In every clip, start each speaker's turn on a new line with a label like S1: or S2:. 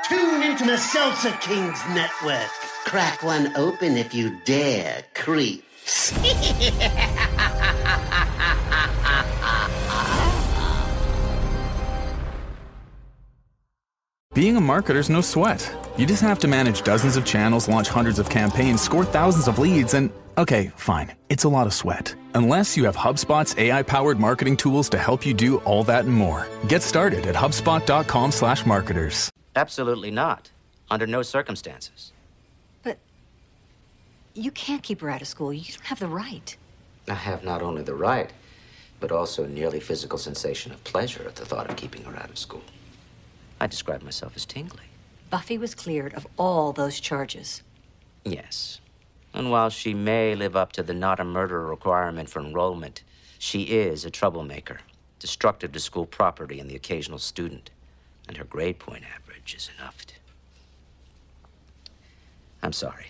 S1: Tune into the Salsa Kings Network. Crack one open if you dare, creeps.
S2: Being a marketer's no sweat. You just have to manage dozens of channels, launch hundreds of campaigns, score thousands of leads, and okay, fine, it's a lot of sweat. Unless you have HubSpot's AI-powered marketing tools to help you do all that and more. Get started at HubSpot.com/marketers.
S3: Absolutely not. Under no circumstances.
S4: But you can't keep her out of school. You don't have the right.
S3: I have not only the right, but also a nearly physical sensation of pleasure at the thought of keeping her out of school. I describe myself as tingly.
S4: Buffy was cleared of all those charges.
S3: Yes. And while she may live up to the not a murderer requirement for enrollment, she is a troublemaker, destructive to school property and the occasional student. And her grade point average is enough to... I'm sorry.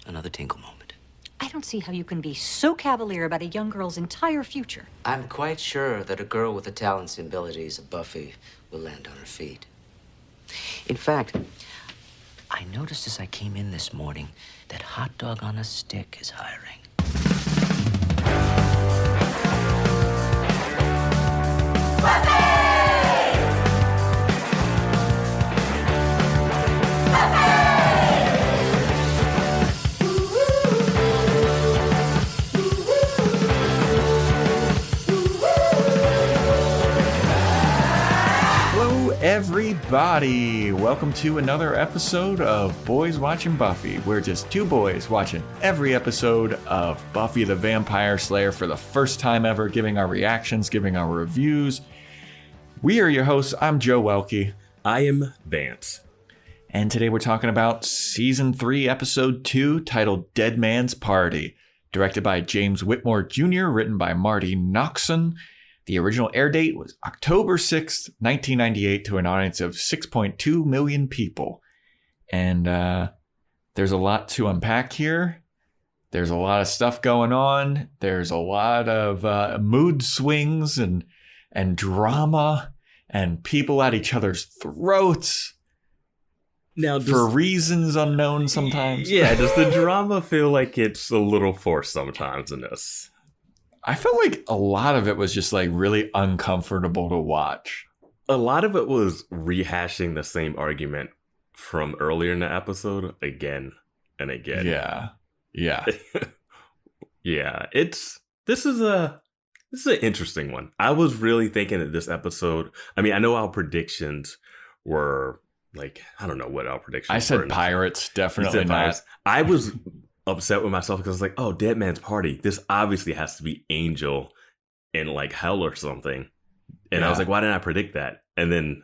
S3: Another tinkle moment.
S4: I don't see how you can be so cavalier about a young girl's entire future.
S3: I'm quite sure that a girl with the talents and abilities of Buffy will land on her feet. In fact, I noticed as I came in this morning that Hot Dog on a Stick is hiring.
S5: Everybody, welcome to another episode of Boys Watching Buffy. We're just two boys watching every episode of Buffy the Vampire Slayer for the first time ever, giving our reactions, giving our reviews. We are your hosts. I'm Joe Welke.
S6: I am Vance.
S5: And today we're talking about Season 3, Episode 2, titled Dead Man's Party, directed by James Whitmore Jr., written by Marty Noxon. The original air date was October 6th, 1998, to an audience of 6.2 million people. And there's a lot to unpack here. There's a lot of stuff going on. There's a lot of mood swings and drama and people at each other's throats.
S6: Now,
S5: for reasons unknown sometimes.
S6: Yeah, does the drama feel like it's a little forced sometimes in this?
S5: I felt like a lot of it was just like really uncomfortable to watch.
S6: A lot of it was rehashing the same argument from earlier in the episode again and again.
S5: Yeah. Yeah.
S6: Yeah. This is an interesting one. I was really thinking that this episode, I mean, I know our predictions were like, I don't know what our predictions were.
S5: I said pirates, definitely not. Pirates.
S6: I was upset with myself because I was like, oh, Dead Man's Party. This obviously has to be Angel in like hell or something. And I was like, why didn't I predict that? And then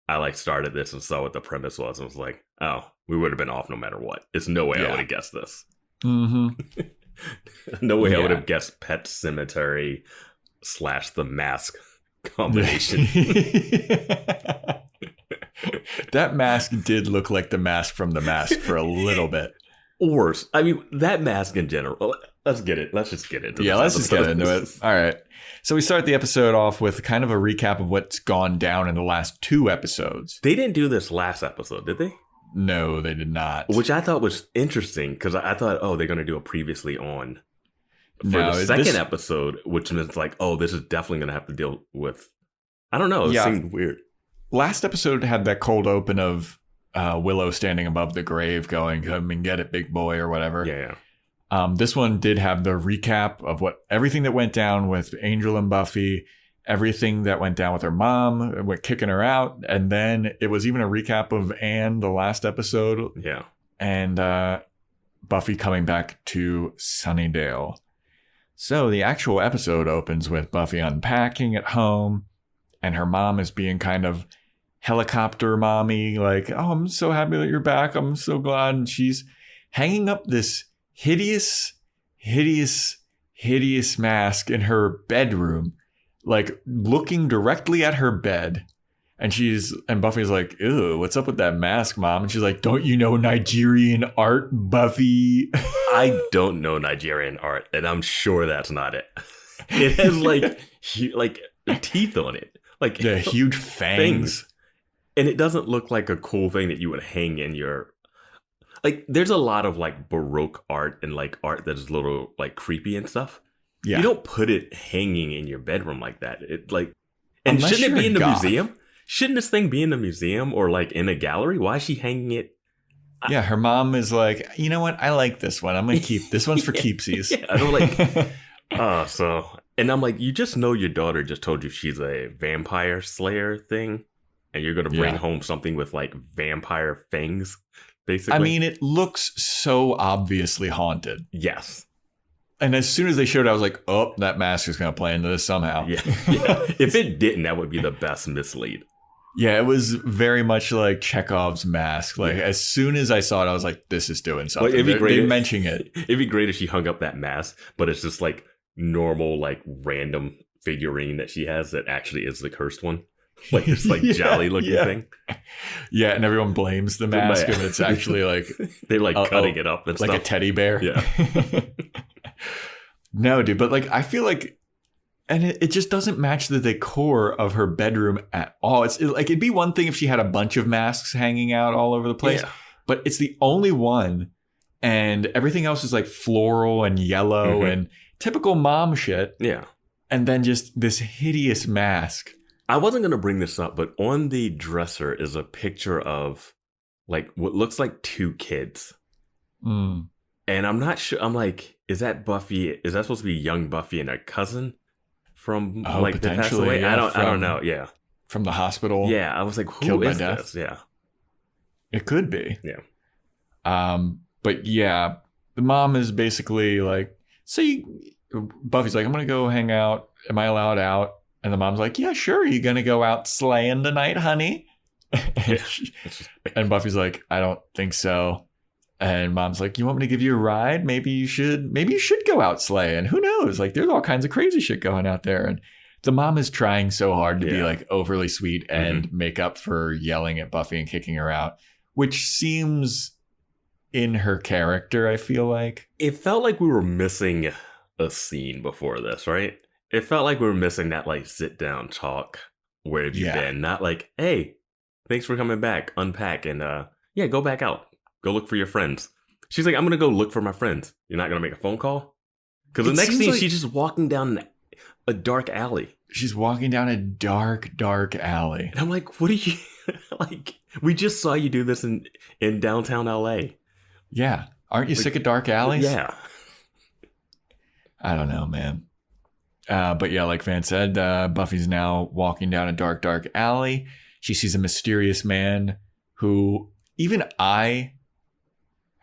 S6: I like started this and saw what the premise was and was like, oh, we would have been off no matter what. It's no way I would have guessed this.
S5: Mm-hmm.
S6: No way I would have guessed Pet Cemetery / The Mask combination.
S5: That mask did look like the mask from The Mask for a little bit.
S6: Worse. I mean, that mask in general. Let's get it. Let's just get into it.
S5: Yeah, let's just get into it. All right. So we start the episode off with kind of a recap of what's gone down in the last 2 episodes.
S6: They didn't do this last episode, did they?
S5: No, they did not.
S6: Which I thought was interesting because I thought, oh, they're going to do a previously on for the second episode, which means like, oh, this is definitely going to have to deal with. I don't know. It seemed weird.
S5: Last episode had that cold open of Willow standing above the grave going, come and get it, big boy, or whatever.
S6: Yeah.
S5: This one did have the recap of everything that went down with Angel and Buffy, everything that went down with her mom, kicking her out. And then it was even a recap of Anne, the last episode.
S6: Yeah.
S5: And Buffy coming back to Sunnydale. So the actual episode opens with Buffy unpacking at home, and her mom is being kind of helicopter mommy, like, oh, I'm so happy that you're back. I'm so glad. And she's hanging up this hideous mask in her bedroom, like looking directly at her bed. And Buffy's like, ew, what's up with that mask, Mom? And she's like, don't you know Nigerian art, Buffy?
S6: I don't know Nigerian art, and I'm sure that's not it. It has like teeth on it. Like
S5: huge fangs.
S6: And it doesn't look like a cool thing that you would hang in your... Like, there's a lot of, like, Baroque art and, like, art that is a little, like, creepy and stuff. Yeah. You don't put it hanging in your bedroom like that. It, like... And unless shouldn't it be in the museum? Shouldn't this thing be in the museum or, like, in a gallery? Why is she hanging it?
S5: Yeah, her mom is like, you know what? I like this one. I'm going to keep... This one's for keepsies.
S6: Yeah, I don't like... so... And I'm like, you just know your daughter just told you she's a vampire slayer thing, and you're going to bring home something with, like, vampire fangs, basically.
S5: I mean, it looks so obviously haunted.
S6: Yes.
S5: And as soon as they showed it, I was like, oh, that mask is going to play into this somehow.
S6: Yeah. If it didn't, that would be the best mislead.
S5: Yeah, it was very much like Chekhov's mask. Like, as soon as I saw it, I was like, this is doing something.
S6: Like,
S5: they're mentioning it.
S6: It'd be great if she hung up that mask, but it's just, like, normal, like, random figurine that she has that actually is the cursed one. Like this, like, jolly looking thing.
S5: Yeah, and everyone blames the mask, and it's actually like
S6: they're like cutting it up and
S5: like
S6: stuff.
S5: A teddy bear.
S6: Yeah.
S5: No, dude, but like I feel like, and it just doesn't match the decor of her bedroom at all. It's like it'd be one thing if she had a bunch of masks hanging out all over the place, but it's the only one, and everything else is like floral and yellow and typical mom shit.
S6: Yeah,
S5: and then just this hideous mask.
S6: I wasn't going to bring this up, but on the dresser is a picture of like what looks like two kids.
S5: Mm.
S6: And I'm not sure. I'm like, is that Buffy? Is that supposed to be young Buffy and her cousin from like that passed away?
S5: Yeah,
S6: I don't know. Yeah.
S5: From the hospital.
S6: Yeah. I was like, who is this? Yeah.
S5: It could be.
S6: Yeah.
S5: But yeah, the mom is basically like, Buffy's like, I'm going to go hang out. Am I allowed out? And the mom's like, yeah, sure. You going to go out slaying tonight, honey? And Buffy's like, I don't think so. And mom's like, you want me to give you a ride? Maybe you should go out slaying. Who knows? Like, there's all kinds of crazy shit going out there. And the mom is trying so hard to be like overly sweet and make up for yelling at Buffy and kicking her out, which seems in her character, I feel like.
S6: It felt like we were missing a scene before this, right? It felt like we were missing that like sit down talk. Where have you been? Not like, hey, thanks for coming back, unpack, and go back out. Go look for your friends. She's like, I'm going to go look for my friends. You're not going to make a phone call? Because the next scene, she's just walking down a dark alley.
S5: She's walking down a dark, dark alley.
S6: And I'm like, what are you... like, we just saw you do this in downtown LA.
S5: Yeah. Aren't you sick of dark alleys?
S6: Yeah.
S5: I don't know, man. But yeah, like Van said, Buffy's now walking down a dark, dark alley. She sees a mysterious man who even I...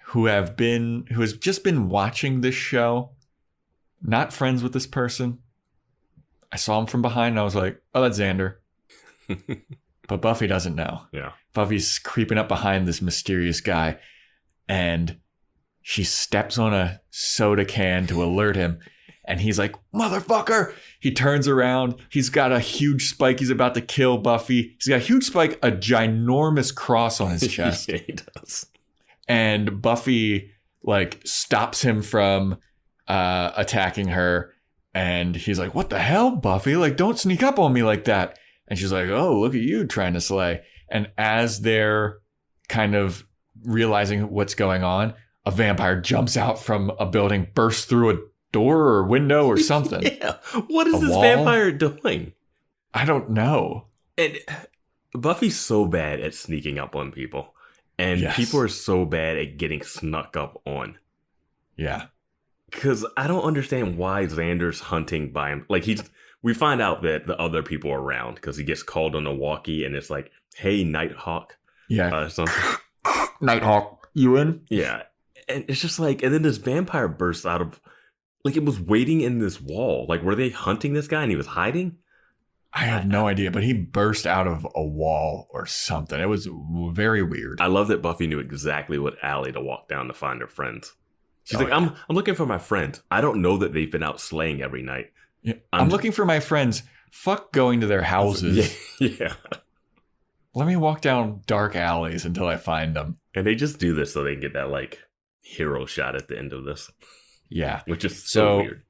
S5: who has just been watching this show, not friends with this person. I saw him from behind and I was like, oh, that's Xander. But Buffy doesn't know.
S6: Yeah.
S5: Buffy's creeping up behind this mysterious guy and she steps on a soda can to alert him. And he's like, motherfucker. He turns around. He's got a huge spike. He's about to kill Buffy. He's got a huge spike, a ginormous cross on his chest.
S6: Yeah, he does.
S5: And Buffy like stops him from attacking her. And he's like, what the hell, Buffy? Like, don't sneak up on me like that. And she's like, oh, look at you trying to slay. And as they're kind of realizing what's going on, a vampire jumps out from a building, bursts through a door or window or something.
S6: Yeah. What is this vampire doing?
S5: I don't know.
S6: And Buffy's so bad at sneaking up on people. And people are so bad at getting snuck up on.
S5: Yeah.
S6: Because I don't understand why Xander's hunting by him. Like, we find out that the other people are around because he gets called on a walkie and it's like, hey, Nighthawk.
S5: Yeah.
S6: Something.
S5: Nighthawk, you in?
S6: Yeah. And it's just like, and then this vampire bursts out of, like, it was waiting in this wall. Like, were they hunting this guy and he was hiding?
S5: I have no idea, but he burst out of a wall or something. It was very weird.
S6: I love that Buffy knew exactly what alley to walk down to find her friends. She's like, I'm looking for my friends. I don't know that they've been out slaying every night.
S5: Yeah. I'm looking for my friends. Fuck going to their houses.
S6: Yeah.
S5: Let me walk down dark alleys until I find them.
S6: And they just do this so they can get that, like, hero shot at the end of this.
S5: Yeah.
S6: Which is so weird.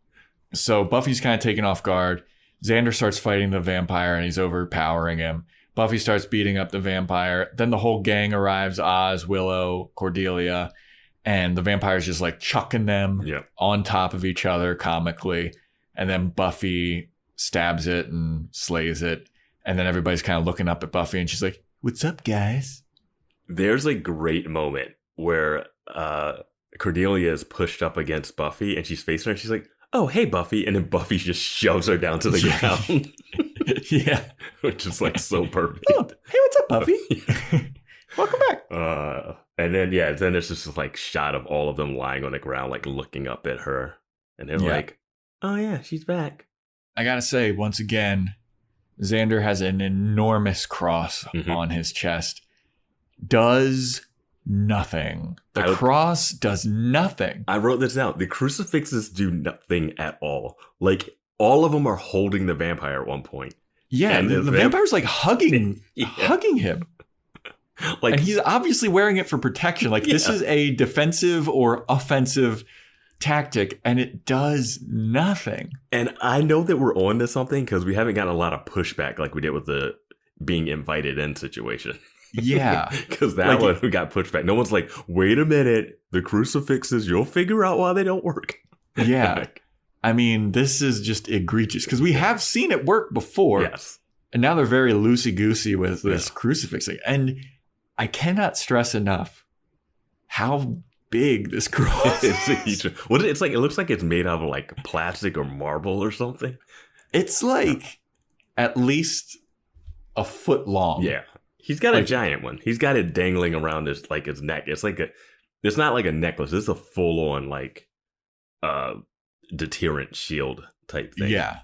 S5: So Buffy's kind of taken off guard. Xander starts fighting the vampire and he's overpowering him. Buffy starts beating up the vampire. Then the whole gang arrives, Oz, Willow, Cordelia, and the vampire's just like chucking them on top of each other comically. And then Buffy stabs it and slays it. And then everybody's kind of looking up at Buffy and she's like, "What's up, guys?"
S6: There's a great moment where Cordelia is pushed up against Buffy and she's facing her and she's like, "Oh, hey, Buffy." And then Buffy just shoves her down to the ground.
S5: Yeah.
S6: Which is like so perfect.
S5: "Oh, hey, what's up, Buffy?" "Welcome back."
S6: And then, then there's just like shot of all of them lying on the ground, like looking up at her. And they're like, "Oh, yeah, she's back."
S5: I got to say, once again, Xander has an enormous cross on his chest. Does nothing. The cross does nothing.
S6: I wrote this down. The crucifixes do nothing at all. Like, all of them are holding the vampire at one point.
S5: Yeah, and the vampire's like hugging him. Like, and he's obviously wearing it for protection. Like, this is a defensive or offensive tactic, and it does nothing.
S6: And I know that we're on to something because we haven't gotten a lot of pushback like we did with the being invited in situation.
S5: Yeah.
S6: Because that one we got pushback. No one's like, "Wait a minute, the crucifixes, you'll figure out why they don't work."
S5: Yeah. I mean, this is just egregious because we have seen it work before.
S6: Yes.
S5: And now they're very loosey-goosey with this crucifixing. And I cannot stress enough how big this cross is.
S6: It's like, it looks like it's made out of like plastic or marble or something.
S5: It's like at least a foot long.
S6: Yeah. He's got a giant one. He's got it dangling around his neck. It's like it's not like a necklace. It's a full on like deterrent shield type thing.
S5: Yeah.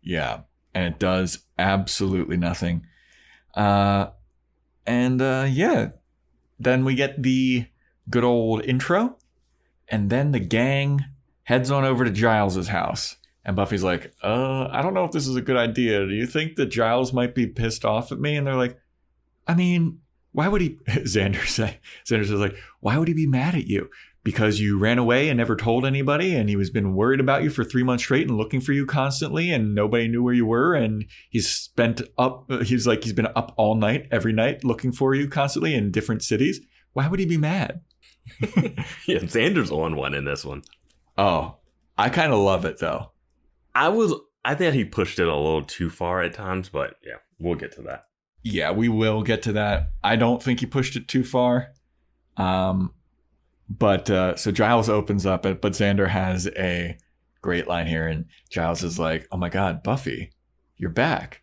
S5: Yeah. And it does absolutely nothing. Then we get the good old intro. And then the gang heads on over to Giles's house. And Buffy's like, I don't know if this is a good idea. Do you think that Giles might be pissed off at me? And they're like, I mean, why would he, Xander says like, why would he be mad at you? Because you ran away and never told anybody, and he was been worried about you for 3 months straight and looking for you constantly, and nobody knew where you were, and he's been up all night, every night, looking for you constantly in different cities. Why would he be mad?
S6: Yeah, Xander's on one in this one.
S5: Oh, I kind of love it though.
S6: I think he pushed it a little too far at times, but yeah, we'll get to that.
S5: Yeah, we will get to that. I don't think he pushed it too far. But so Giles opens up, but Xander has a great line here. And Giles is like, "Oh my God, Buffy, you're back."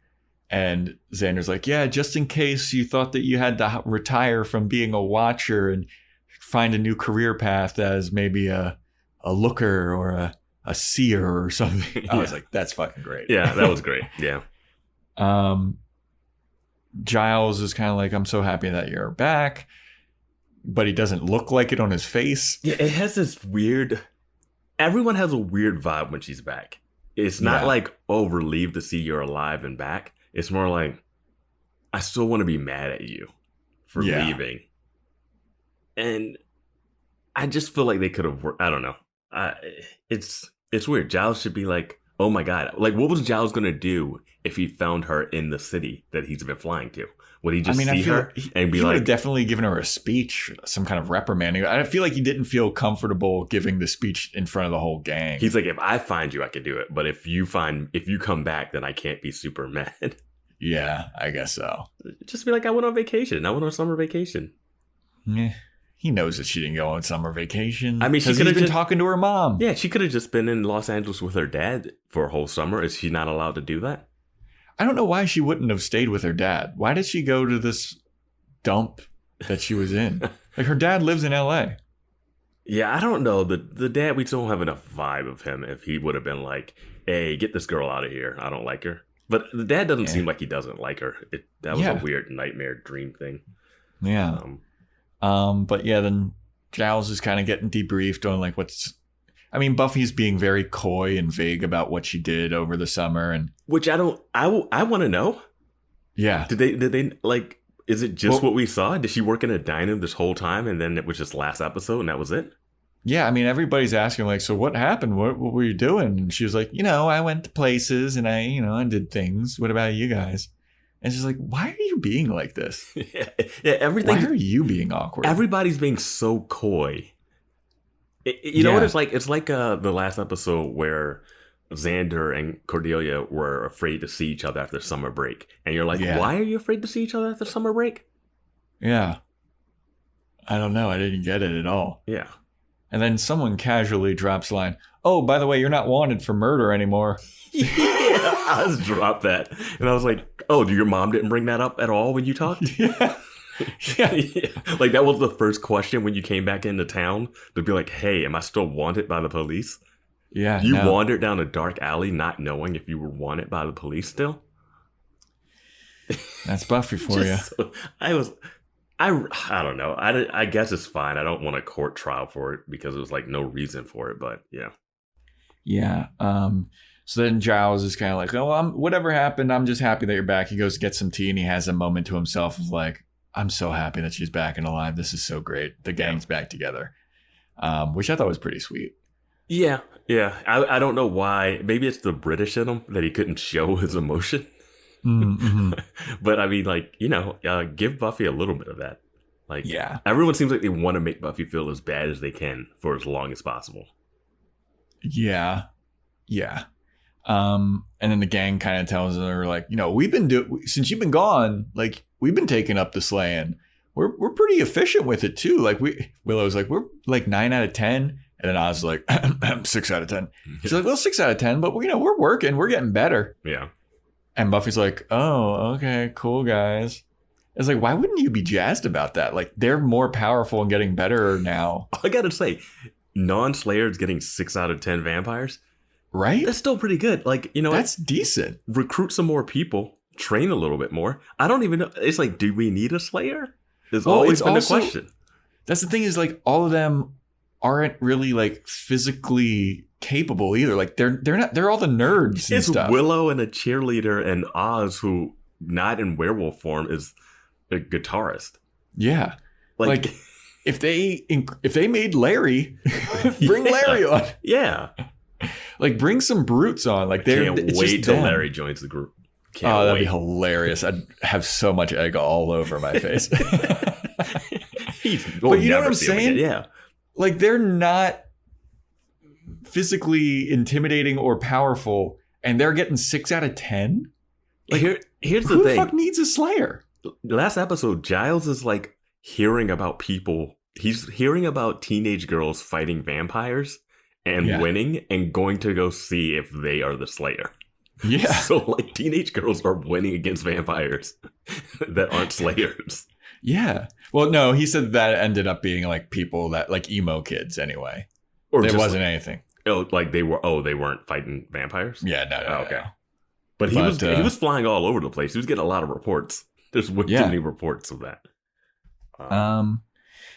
S5: And Xander's like, "Yeah, just in case you thought that you had to retire from being a watcher and find a new career path as maybe a looker or a seer or something." I was like, that's fucking great.
S6: Yeah, that was great. Yeah.
S5: Giles is kind of like, "I'm so happy that you're back." But he doesn't look like it on his face.
S6: Yeah, it has this weird... Everyone has a weird vibe when she's back. It's not like, "Oh, relieved to see you're alive and back." It's more like, I still want to be mad at you for leaving. And I just feel like they could have worked... I don't know. It's weird. Giles should be like, "Oh my God." Like, what was Giles going to do if he found her in the city that he's been flying to? Would he just see her and be
S5: he
S6: like...
S5: would have definitely given her a speech, some kind of reprimanding. I feel like he didn't feel comfortable giving the speech in front of the whole gang.
S6: He's like, "If I find you, I could do it. But if you come back, then I can't be super mad."
S5: Yeah, I guess so.
S6: Just be like, "I went on vacation. I went on summer vacation."
S5: Yeah. He knows that she didn't go on summer vacation.
S6: I mean, she could have
S5: been talking to her mom.
S6: Yeah, she could have just been in Los Angeles with her dad for a whole summer. Is she not allowed to do that?
S5: I don't know why she wouldn't have stayed with her dad. Why did she go to this dump that she was in? Like, her dad lives in LA.
S6: Yeah, I don't know. The dad, we don't have enough vibe of him if he would have been like, "Hey, get this girl out of here. I don't like her." But the dad doesn't seem like he doesn't like her. That was a weird nightmare dream thing.
S5: Yeah. But yeah, then Giles is kind of getting debriefed on like Buffy's being very coy and vague about what she did over the summer, and
S6: which I want to know.
S5: Yeah.
S6: Did they like, is it just what we saw? Did she work in a diner this whole time and then it was just last episode and that was it?
S5: Yeah, I mean, everybody's asking like, "So what happened? What were you doing?" And she was like, "I went to places and I did things. What about you guys?" And she's like, "Why are you being like this?
S6: Yeah, everything.
S5: Why are you being awkward?
S6: Everybody's being so coy. You know what it's like? It's like the last episode where Xander and Cordelia were afraid to see each other after summer break. And you're like, why are you afraid to see each other after summer break?
S5: Yeah. I don't know. I didn't get it at all.
S6: Yeah.
S5: And then someone casually drops line, oh, by the way, you're not wanted for murder anymore.
S6: Yeah, I just dropped that. And I was like, oh, your mom didn't bring that up at all when you talked?
S5: Yeah.
S6: Yeah. Like, that was the first question when you came back into town, to be like, hey, am I still wanted by the police?
S5: Yeah.
S6: You wandered down a dark alley not knowing if you were wanted by the police still?
S5: That's Buffy for you.
S6: I don't know. I guess it's fine. I don't want a court trial for it because there's like no reason for it, but yeah.
S5: Yeah. So then Giles is kind of like, oh, whatever happened, I'm just happy that you're back. He goes to get some tea and he has a moment to himself of like, I'm so happy that she's back and alive. This is so great. The gang's back together, which I thought was pretty sweet.
S6: Yeah. I don't know why. Maybe it's the British in him that he couldn't show his emotion.
S5: Mm-hmm.
S6: But I mean, like, give Buffy a little bit of that. Like, everyone seems like they want to make Buffy feel as bad as they can for as long as possible.
S5: Yeah. And then the gang kind of tells her, like, we've been since you've been gone, like, we've been taking up the slaying. We're pretty efficient with it too. Like, Willow's like, we're like 9 out of 10, and then Oz's like 6 out of 10. She's like, well, 6 out of 10, but we're working, we're getting better.
S6: Yeah.
S5: And Buffy's like, oh, okay, cool, guys. It's like, why wouldn't you be jazzed about that? Like, they're more powerful and getting better now.
S6: I gotta say, non-Slayers getting 6 out of 10 vampires,
S5: right?
S6: That's still pretty good. Like,
S5: that's decent.
S6: Recruit some more people, train a little bit more. I don't even know. It's like, do we need a Slayer? There's always been a question.
S5: That's the thing is, like, all of them aren't really like physically capable either. Like, they're not. They're all the nerds and stuff.
S6: It's Willow and a cheerleader, and Oz, who not in werewolf form, is a guitarist.
S5: Yeah, like if they made Larry, bring Larry on.
S6: Yeah,
S5: like bring some brutes on. Like,
S6: can't wait till Larry joins the group.
S5: That'd be hilarious. I'd have so much egg all over my face. But you know what I'm saying?
S6: Yeah,
S5: like, they're not physically intimidating or powerful, and they're getting 6 out of 10. Like,
S6: here's
S5: the thing: who the fuck needs a Slayer?
S6: Last episode, Giles is like hearing about people. He's hearing about teenage girls fighting vampires and winning, and going to go see if they are the Slayer.
S5: Yeah.
S6: So, like, teenage girls are winning against vampires that aren't Slayers.
S5: Yeah. Well, no, he said that ended up being like people that, like, emo kids anyway. Or there wasn't anything.
S6: Oh, like they weren't fighting vampires?
S5: Yeah, no.
S6: Okay. No. But he was flying all over the place. He was getting a lot of reports. There's way too many reports of that.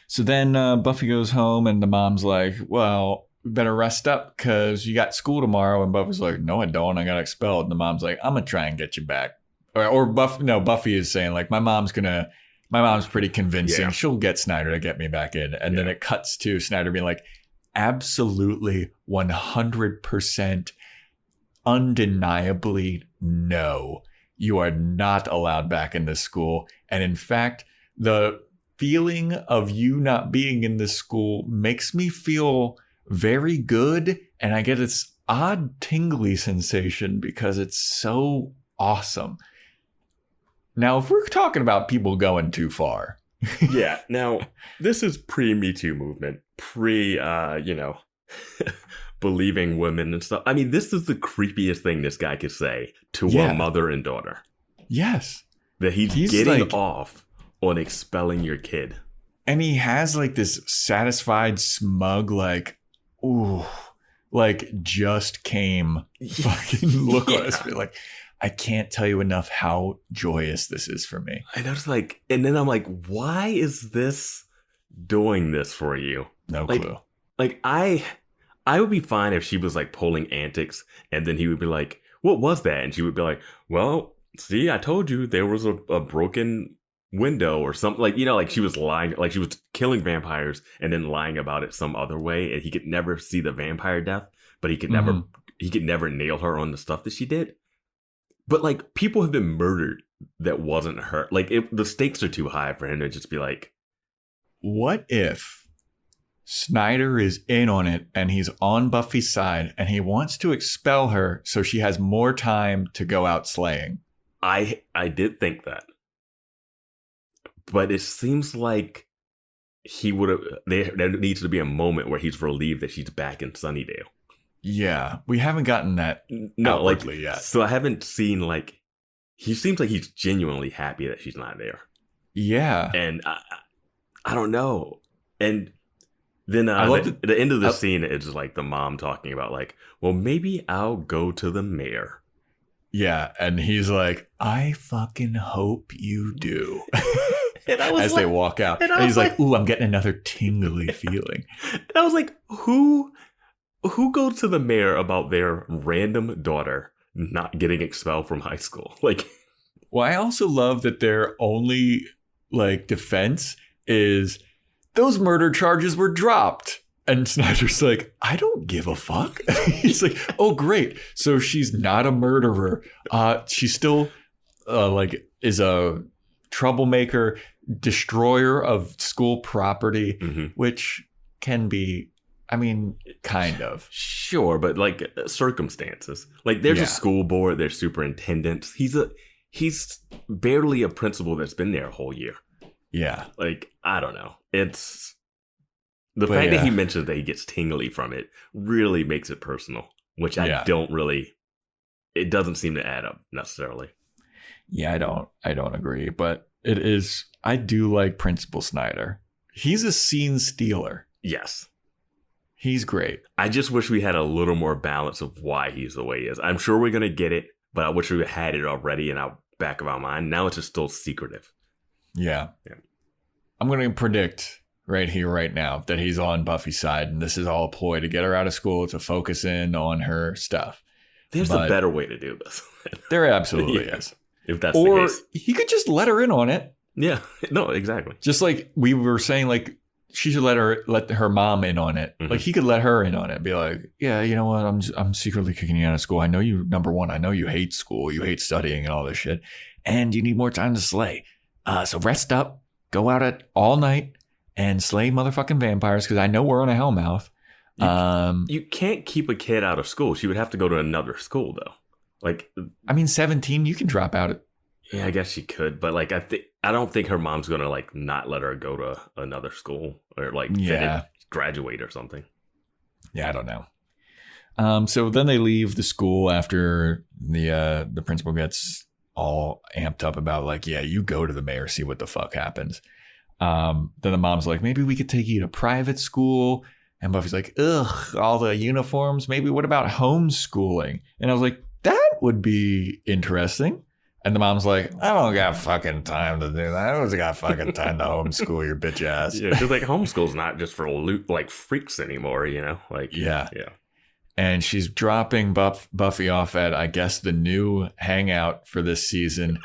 S5: So then Buffy goes home and the mom's like, well, we better rest up because you got school tomorrow. And Buffy's like, no, I don't. I got expelled. And the mom's like, I'm going to try and get you back. Buffy is saying, like, my mom's pretty convincing. Yeah. She'll get Snyder to get me back in. And then it cuts to Snyder being like, absolutely 100% undeniably no. You are not allowed back in this school. And in fact, the feeling of you not being in this school makes me feel very good. And I get this odd tingly sensation because it's so awesome. Now, if we're talking about people going too far.
S6: Yeah. Now, this is pre-Me Too movement, believing women and stuff. I mean, this is the creepiest thing this guy could say to a mother and daughter.
S5: Yes.
S6: That he's getting off on expelling your kid.
S5: And he has like this satisfied, smug, like, ooh, like just came fucking look on his face. Like, I can't tell you enough how joyous this is for me.
S6: And I was like, and then I'm like, why is this doing this for you?
S5: No clue.
S6: Like, I would be fine if she was like pulling antics and then he would be like, what was that? And she would be like, well, see, I told you there was a broken window or something. Like, like she was lying, like she was killing vampires and then lying about it some other way. And he could never see the vampire death, but he could never nail her on the stuff that she did. But like, people have been murdered that wasn't her. Like, the stakes are too high for him to just be like,
S5: what if Snyder is in on it and he's on Buffy's side and he wants to expel her so she has more time to go out slaying?
S6: I did think that. But it seems like he would have. There needs to be a moment where he's relieved that she's back in Sunnydale.
S5: Yeah, we haven't gotten that outwardly yet.
S6: So I haven't seen, like, he seems like he's genuinely happy that she's not there.
S5: Yeah.
S6: And I don't know. And then
S5: I love
S6: the end of the scene is like the mom talking about, like, well, maybe I'll go to the mayor.
S5: Yeah, and he's like, I fucking hope you do. As they walk out. And he's like, ooh, I'm getting another tingly feeling.
S6: And I was like, who goes to the mayor about their random daughter not getting expelled from high school? Like,
S5: well, I also love that their only, like, defense is those murder charges were dropped. And Snyder's like, I don't give a fuck. He's like, oh, great. So she's not a murderer. She still is a troublemaker, destroyer of school property, which can be, I mean, kind of.
S6: Sure, but like circumstances. Like there's a school board, there's superintendents. He's barely a principal that's been there a whole year. Yeah. Like, I don't know. It's... The fact that he mentions that he gets tingly from it really makes it personal, which I don't really, it doesn't seem to add up necessarily.
S5: Yeah, I don't agree, but it is, I do like Principal Snyder. He's a scene stealer.
S6: Yes.
S5: He's great.
S6: I just wish we had a little more balance of why he's the way he is. I'm sure we're going to get it, but I wish we had it already in our back of our mind. Now it's just still secretive.
S5: Yeah. I'm going to predict right here, right now, that he's on Buffy's side, and this is all a ploy to get her out of school to focus in on her stuff.
S6: There's a better way to do this.
S5: There absolutely is.
S6: If that's the case.
S5: Or he could just let her in on it.
S6: Yeah. No, exactly.
S5: Just like we were saying, like, she should let her mom in on it. Like, he could let her in on it. Be like, yeah, you know what? I'm secretly kicking you out of school. I know you, number one, I know you hate school. You hate studying and all this shit. And you need more time to slay. So rest up. Go out at all night. And slay motherfucking vampires, because I know we're on a hellmouth.
S6: You can't keep a kid out of school. She would have to go to another school, though. Like,
S5: I mean, 17, you can drop out.
S6: Yeah, I guess she could, but like, I don't think her mom's gonna like not let her go to another school or like graduate or something.
S5: Yeah, I don't know. So then they leave the school after the principal gets all amped up about like, yeah, you go to the mayor, see what the fuck happens. Then the mom's like, maybe we could take you to private school. And Buffy's like, ugh, all the uniforms. Maybe what about homeschooling? And I was like, that would be interesting. And the mom's like, I don't got fucking time to do that. I don't got fucking time to homeschool your bitch ass.
S6: Yeah, because like homeschool's not just for like freaks anymore, you know? Like, yeah.
S5: And she's dropping Buffy off at, I guess, the new hangout for this season,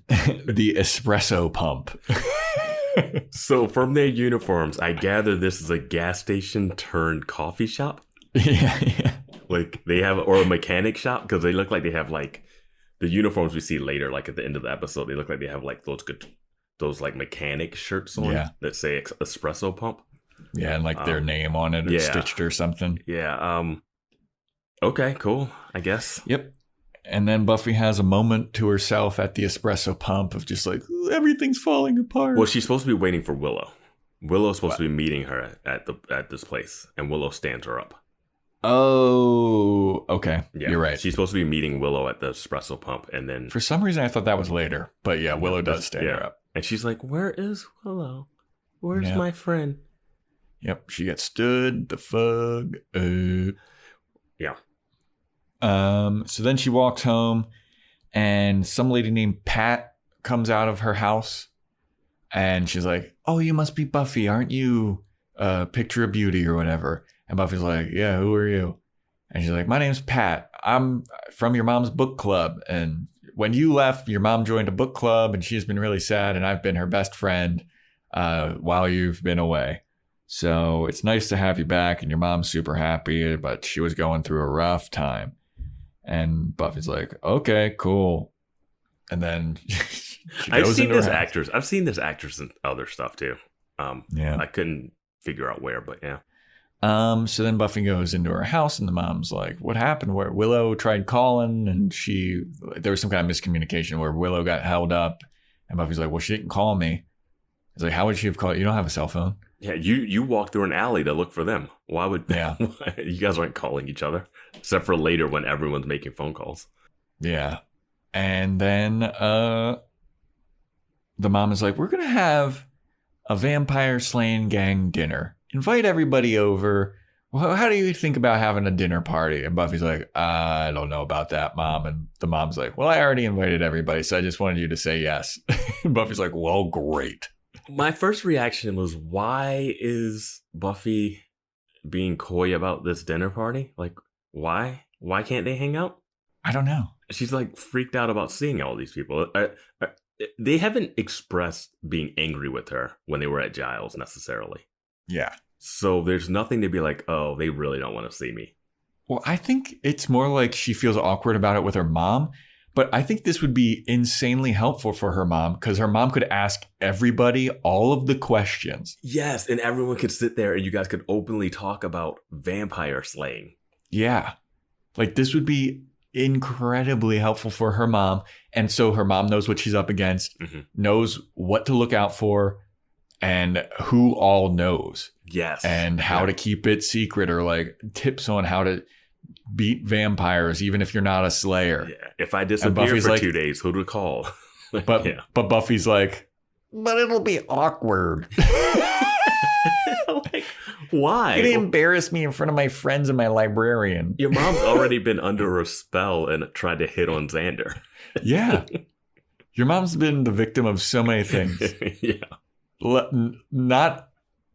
S5: the espresso pump.
S6: So from their uniforms, I gather this is a gas station turned coffee shop.
S5: Yeah.
S6: Like they have, or a mechanic shop, because they look like they have like the uniforms we see later, like at the end of the episode. They look like they have like those like mechanic shirts on that say espresso pump.
S5: Yeah, and like their name on it, or stitched or something.
S6: Yeah. Okay, cool. I guess.
S5: Yep. And then Buffy has a moment to herself at the espresso pump of just like, everything's falling apart.
S6: Well, she's supposed to be waiting for Willow. Willow's supposed to be meeting her at this place, and Willow stands her up.
S5: Oh, okay.
S6: Yeah,
S5: you're right.
S6: She's supposed to be meeting Willow at the espresso pump, and then...
S5: For some reason, I thought that was later. But yeah, Willow does stand her up.
S6: And she's like, where is Willow? Where's my friend?
S5: Yep, she gets stood the fuck up.
S6: Yeah.
S5: So then she walks home, and some lady named Pat comes out of her house, and she's like, oh, you must be Buffy, aren't you? Picture of Beauty or whatever. And Buffy's like, yeah, who are you? And she's like, my name's Pat. I'm from your mom's book club. And when you left, your mom joined a book club, and she's been really sad, and I've been her best friend while you've been away. So it's nice to have you back, and your mom's super happy, but she was going through a rough time. And Buffy's like, okay, cool. And then
S6: I've seen this actress in other stuff too.
S5: Yeah.
S6: I couldn't figure out where, but yeah.
S5: So then Buffy goes into her house and the mom's like, what happened? Where Willow tried calling and there was some kind of miscommunication where Willow got held up and Buffy's like, well, she didn't call me. It's like, how would she have called? You don't have a cell phone.
S6: Yeah, you walked through an alley to look for them. Why would you guys aren't calling each other? Except for later when everyone's making phone calls.
S5: Yeah. And then the mom is like, we're going to have a vampire slaying gang dinner. Invite everybody over. Well, how do you think about having a dinner party? And Buffy's like, I don't know about that, Mom. And the mom's like, well, I already invited everybody, so I just wanted you to say yes. And Buffy's like, well, great.
S6: My first reaction was, why is Buffy being coy about this dinner party? Like, why? Why can't they hang out?
S5: I don't know.
S6: She's like freaked out about seeing all these people. They haven't expressed being angry with her when they were at Giles necessarily.
S5: Yeah.
S6: So there's nothing to be like, oh, they really don't want to see me.
S5: Well, I think it's more like she feels awkward about it with her mom. But I think this would be insanely helpful for her mom because her mom could ask everybody all of the questions.
S6: Yes, and everyone could sit there and you guys could openly talk about vampire slaying.
S5: Yeah. Like this would be incredibly helpful for her mom. And so her mom knows what she's up against, knows what to look out for, and who all knows.
S6: Yes.
S5: And how to keep it secret or like tips on how to beat vampires, even if you're not a slayer.
S6: Yeah. If I disappear for 2 days, who to call?
S5: But Buffy's like, but it'll be awkward.
S6: Like, why?
S5: You'd embarrass me in front of my friends and my librarian.
S6: Your mom's already been under a spell and tried to hit on Xander.
S5: Yeah. Your mom's been the victim of so many things.
S6: Yeah.
S5: Not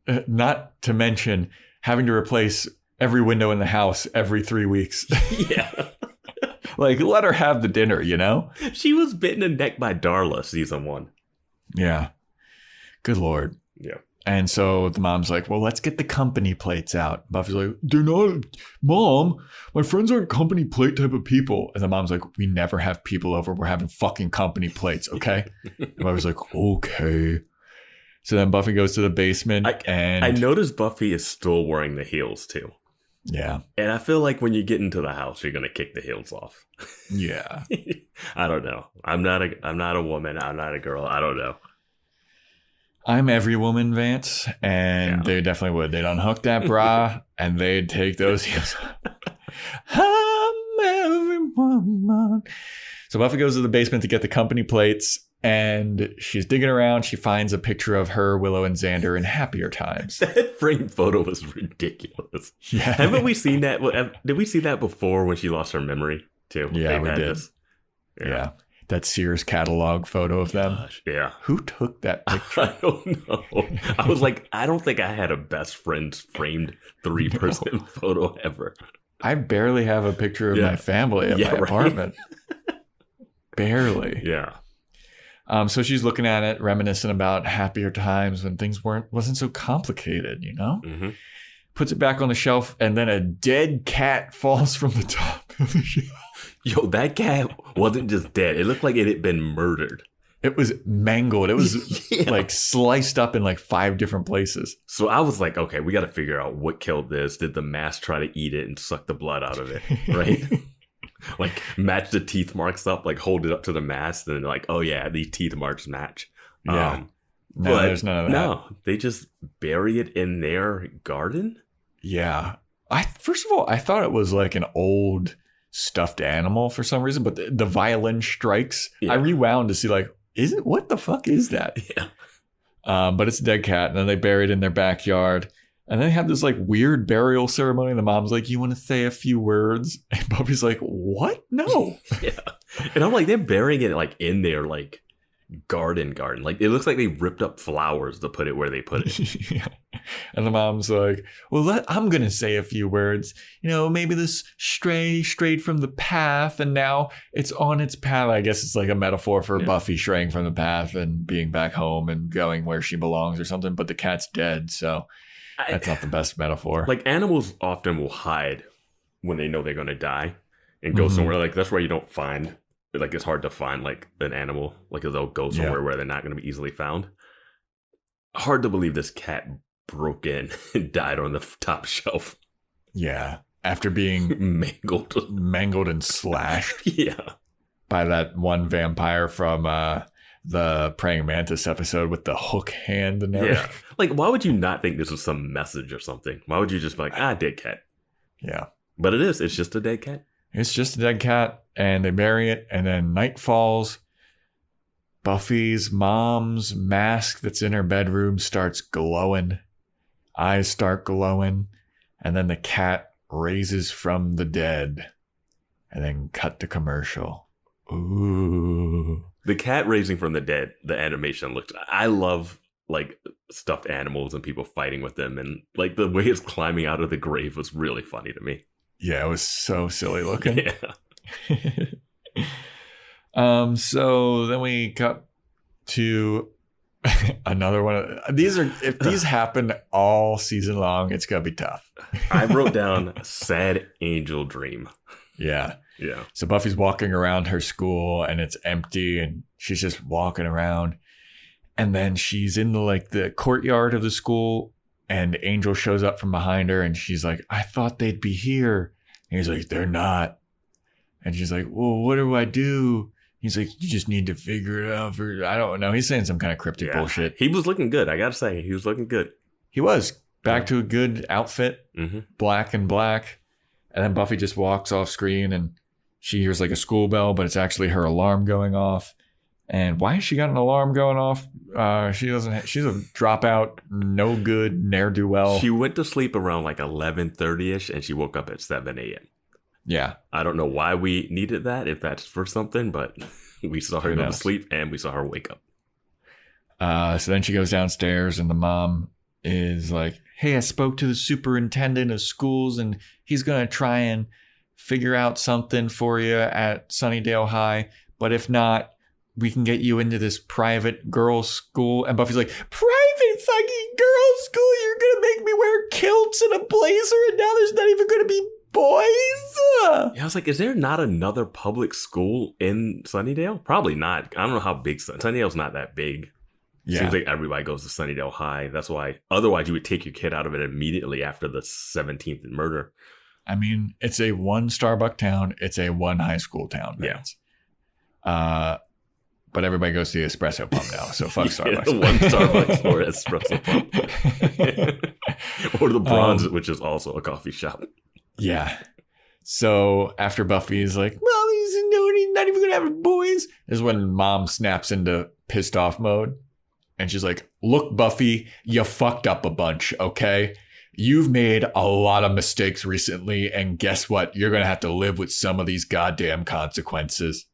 S5: to mention having to replace every window in the house every 3 weeks.
S6: Yeah.
S5: Like, let her have the dinner, you know?
S6: She was bitten in the neck by Darla season 1.
S5: Yeah. Good Lord.
S6: Yeah.
S5: And so the mom's like, well, let's get the company plates out. Buffy's like, they're not, Mom, my friends aren't company plate type of people. And the mom's like, we never have people over. We're having fucking company plates, okay? And Buffy's like, okay. So then Buffy goes to the basement and
S6: I noticed Buffy is still wearing the heels too.
S5: Yeah.
S6: And I feel like when you get into the house, you're going to kick the heels off.
S5: Yeah.
S6: I don't know. I'm not a woman. I'm not a girl. I don't know.
S5: I'm every woman, Vance, and they definitely would. They'd unhook that bra and they'd take those heels. I'm every woman. So Buffy goes to the basement to get the company plates, and she's digging around. She finds a picture of her, Willow, and Xander in happier times.
S6: That framed photo was ridiculous.
S5: Yeah.
S6: Haven't we seen that? Did we see that before when she lost her memory too?
S5: Yeah, we did. Yeah. That Sears catalog photo of them.
S6: Gosh, yeah.
S5: Who took that picture?
S6: I don't know. I was like, I don't think I had a best friends framed 3-person photo ever.
S5: I barely have a picture of my family at my apartment. Barely.
S6: Yeah.
S5: So she's looking at it, reminiscing about happier times when things wasn't so complicated, you know?
S6: Mm-hmm.
S5: Puts it back on the shelf, and then a dead cat falls from the top of the shelf.
S6: Yo, that cat wasn't just dead. It looked like it had been murdered.
S5: It was mangled. It was like sliced up in like 5 different places.
S6: So I was like, okay, we got to figure out what killed this. Did the mask try to eat it and suck the blood out of it? Right? Like match the teeth marks up, like hold it up to the mask, and then like, oh yeah, these teeth marks match.
S5: Yeah. No,
S6: but
S5: there's none of that.
S6: No, they just bury it in their garden.
S5: Yeah. First of all, I thought it was like an old stuffed animal for some reason, but the violin strikes. I rewound to see like, what the fuck is that?
S6: Yeah.
S5: But it's a dead cat, and then they bury it in their backyard. And they have this like weird burial ceremony. And the mom's like, you want to say a few words? And Buffy's like, what? No.
S6: Yeah. And I'm like, they're burying it like in their like garden. Like it looks like they ripped up flowers to put it where they put it.
S5: Yeah. And the mom's like, well, I'm going to say a few words. You know, maybe this strayed from the path and now it's on its path. I guess it's like a metaphor for Buffy straying from the path and being back home and going where she belongs or something. But the cat's dead. So that's not the best metaphor.
S6: Like animals often will hide when they know they're going to die and go somewhere. Like that's where you don't find like it's hard to find like an animal, like they'll go somewhere where they're not going to be easily found. Hard to believe this cat broke in and died on the top shelf.
S5: Yeah. After being mangled and slashed.
S6: Yeah.
S5: By that one vampire from the Praying Mantis episode with the hook hand and everything.
S6: Yeah. Like, why would you not think this was some message or something? Why would you just be like, dead cat?
S5: Yeah.
S6: But it is. It's just a dead cat.
S5: It's just a dead cat, and they bury it, and then night falls. Buffy's mom's mask that's in her bedroom starts glowing. Eyes start glowing, and then the cat raises from the dead. And then cut to commercial. Ooh.
S6: The cat raising from the dead, the animation looked... I love, like, stuffed animals and people fighting with them. And, like, the way it's climbing out of the grave was really funny to me.
S5: Yeah, it was so silly looking.
S6: Yeah.
S5: So then we cut to another one. If these happen all season long, it's gonna be tough.
S6: I wrote down sad angel dream.
S5: Yeah.
S6: Yeah.
S5: So Buffy's walking around her school and it's empty and she's just walking around. And then she's in the courtyard of the school and Angel shows up from behind her and she's like, I thought they'd be here. And he's like, they're not. And she's like, well, what do I do? He's like, you just need to figure it out. I don't know. He's saying some kind of cryptic bullshit.
S6: He was looking good. I got to say, he was looking good.
S5: He was. Back to a good outfit.
S6: Mm-hmm.
S5: Black and black. And then Buffy just walks off screen and she hears like a school bell, but it's actually her alarm going off. And why has she got an alarm going off? She's a dropout, no good, ne'er-do-well.
S6: She went to sleep around like 11:30ish and she woke up at 7 a.m.
S5: Yeah.
S6: I don't know why we needed that, if that's for something, but we saw her go to sleep and we saw her wake up.
S5: So then she goes downstairs and the mom is like, hey, I spoke to the superintendent of schools and he's going to try and figure out something for you at Sunnydale High. But if not, we can get you into this private girls' school. And Buffy's like, private fucking girls' school? You're going to make me wear kilts and a blazer and now there's not even going to be boys?
S6: Yeah, I was like, is there not another public school in Sunnydale? Probably not. I don't know how big Sunnydale's not that big.
S5: Yeah.
S6: Seems like everybody goes to Sunnydale High. That's why. Otherwise, you would take your kid out of it immediately after the 17th murder.
S5: I mean, it's a one Starbucks town. It's a one high school town. Vance.
S6: Yeah.
S5: But everybody goes to the espresso pump now, so fuck Starbucks.
S6: One Starbucks or espresso pump. Or the Bronze, which is also a coffee shop.
S5: Yeah. So after Buffy's like, well, he's not even going to have boys, is when mom snaps into pissed off mode. And she's like, look, Buffy, you fucked up a bunch, okay? You've made a lot of mistakes recently, and guess what? You're going to have to live with some of these goddamn consequences.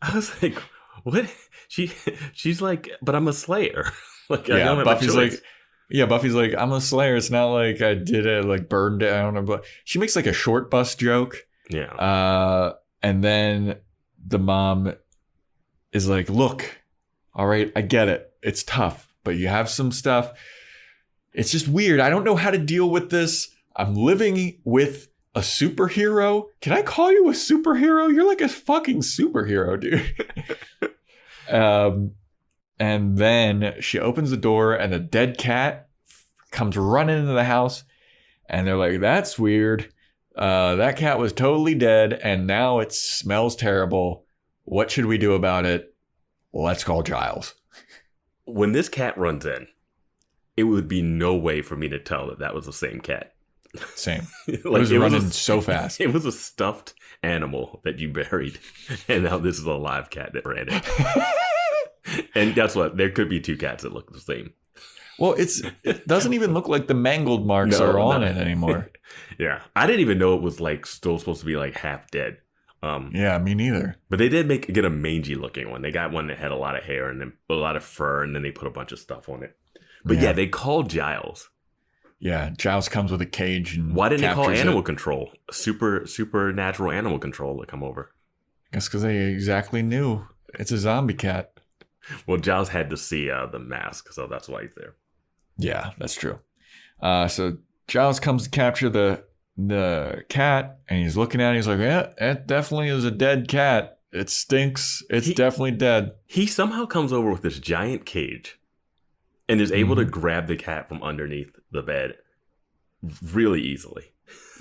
S6: I was like, what? She's like, but I'm a slayer. Like,
S5: yeah,
S6: I don't have
S5: Buffy's
S6: a choice.
S5: Buffy's like, I'm a slayer. It's not like I did it, like burned down. She makes like a short bus joke.
S6: Yeah.
S5: And then the mom is like, look, all right, I get it. It's tough, but you have some stuff. It's just weird. I don't know how to deal with this. I'm living with a superhero. Can I call you a superhero? You're like a fucking superhero, dude. And then she opens the door and the dead cat comes running into the house. And they're like, that's weird. That cat was totally dead and now it smells terrible. What should we do about it? Let's call Giles.
S6: When this cat runs in, it would be no way for me to tell that that was the same cat.
S5: Same.
S6: Like,
S5: it was running so fast.
S6: It was a stuffed animal that you buried. And now this is a live cat that ran it. And guess what? There could be two cats that look the same.
S5: Well, it doesn't even look like the mangled marks are on it anymore.
S6: Yeah. I didn't even know it was like still supposed to be like half dead.
S5: Yeah, me neither.
S6: But they did get a mangy looking one. They got one that had a lot of hair and then a lot of fur, and then they put a bunch of stuff on it. But yeah, they called Giles.
S5: Yeah, Giles comes with a cage and
S6: why didn't they call animal control? Supernatural animal control to come over.
S5: I guess because they exactly knew it's a zombie cat.
S6: Well, Giles had to see the mask, so that's why he's there.
S5: Yeah, that's true. So Giles comes to capture the the cat, and he's looking at it. He's like, yeah, it definitely is a dead cat. It stinks. It's definitely dead.
S6: He somehow comes over with this giant cage and is able to grab the cat from underneath the bed really easily.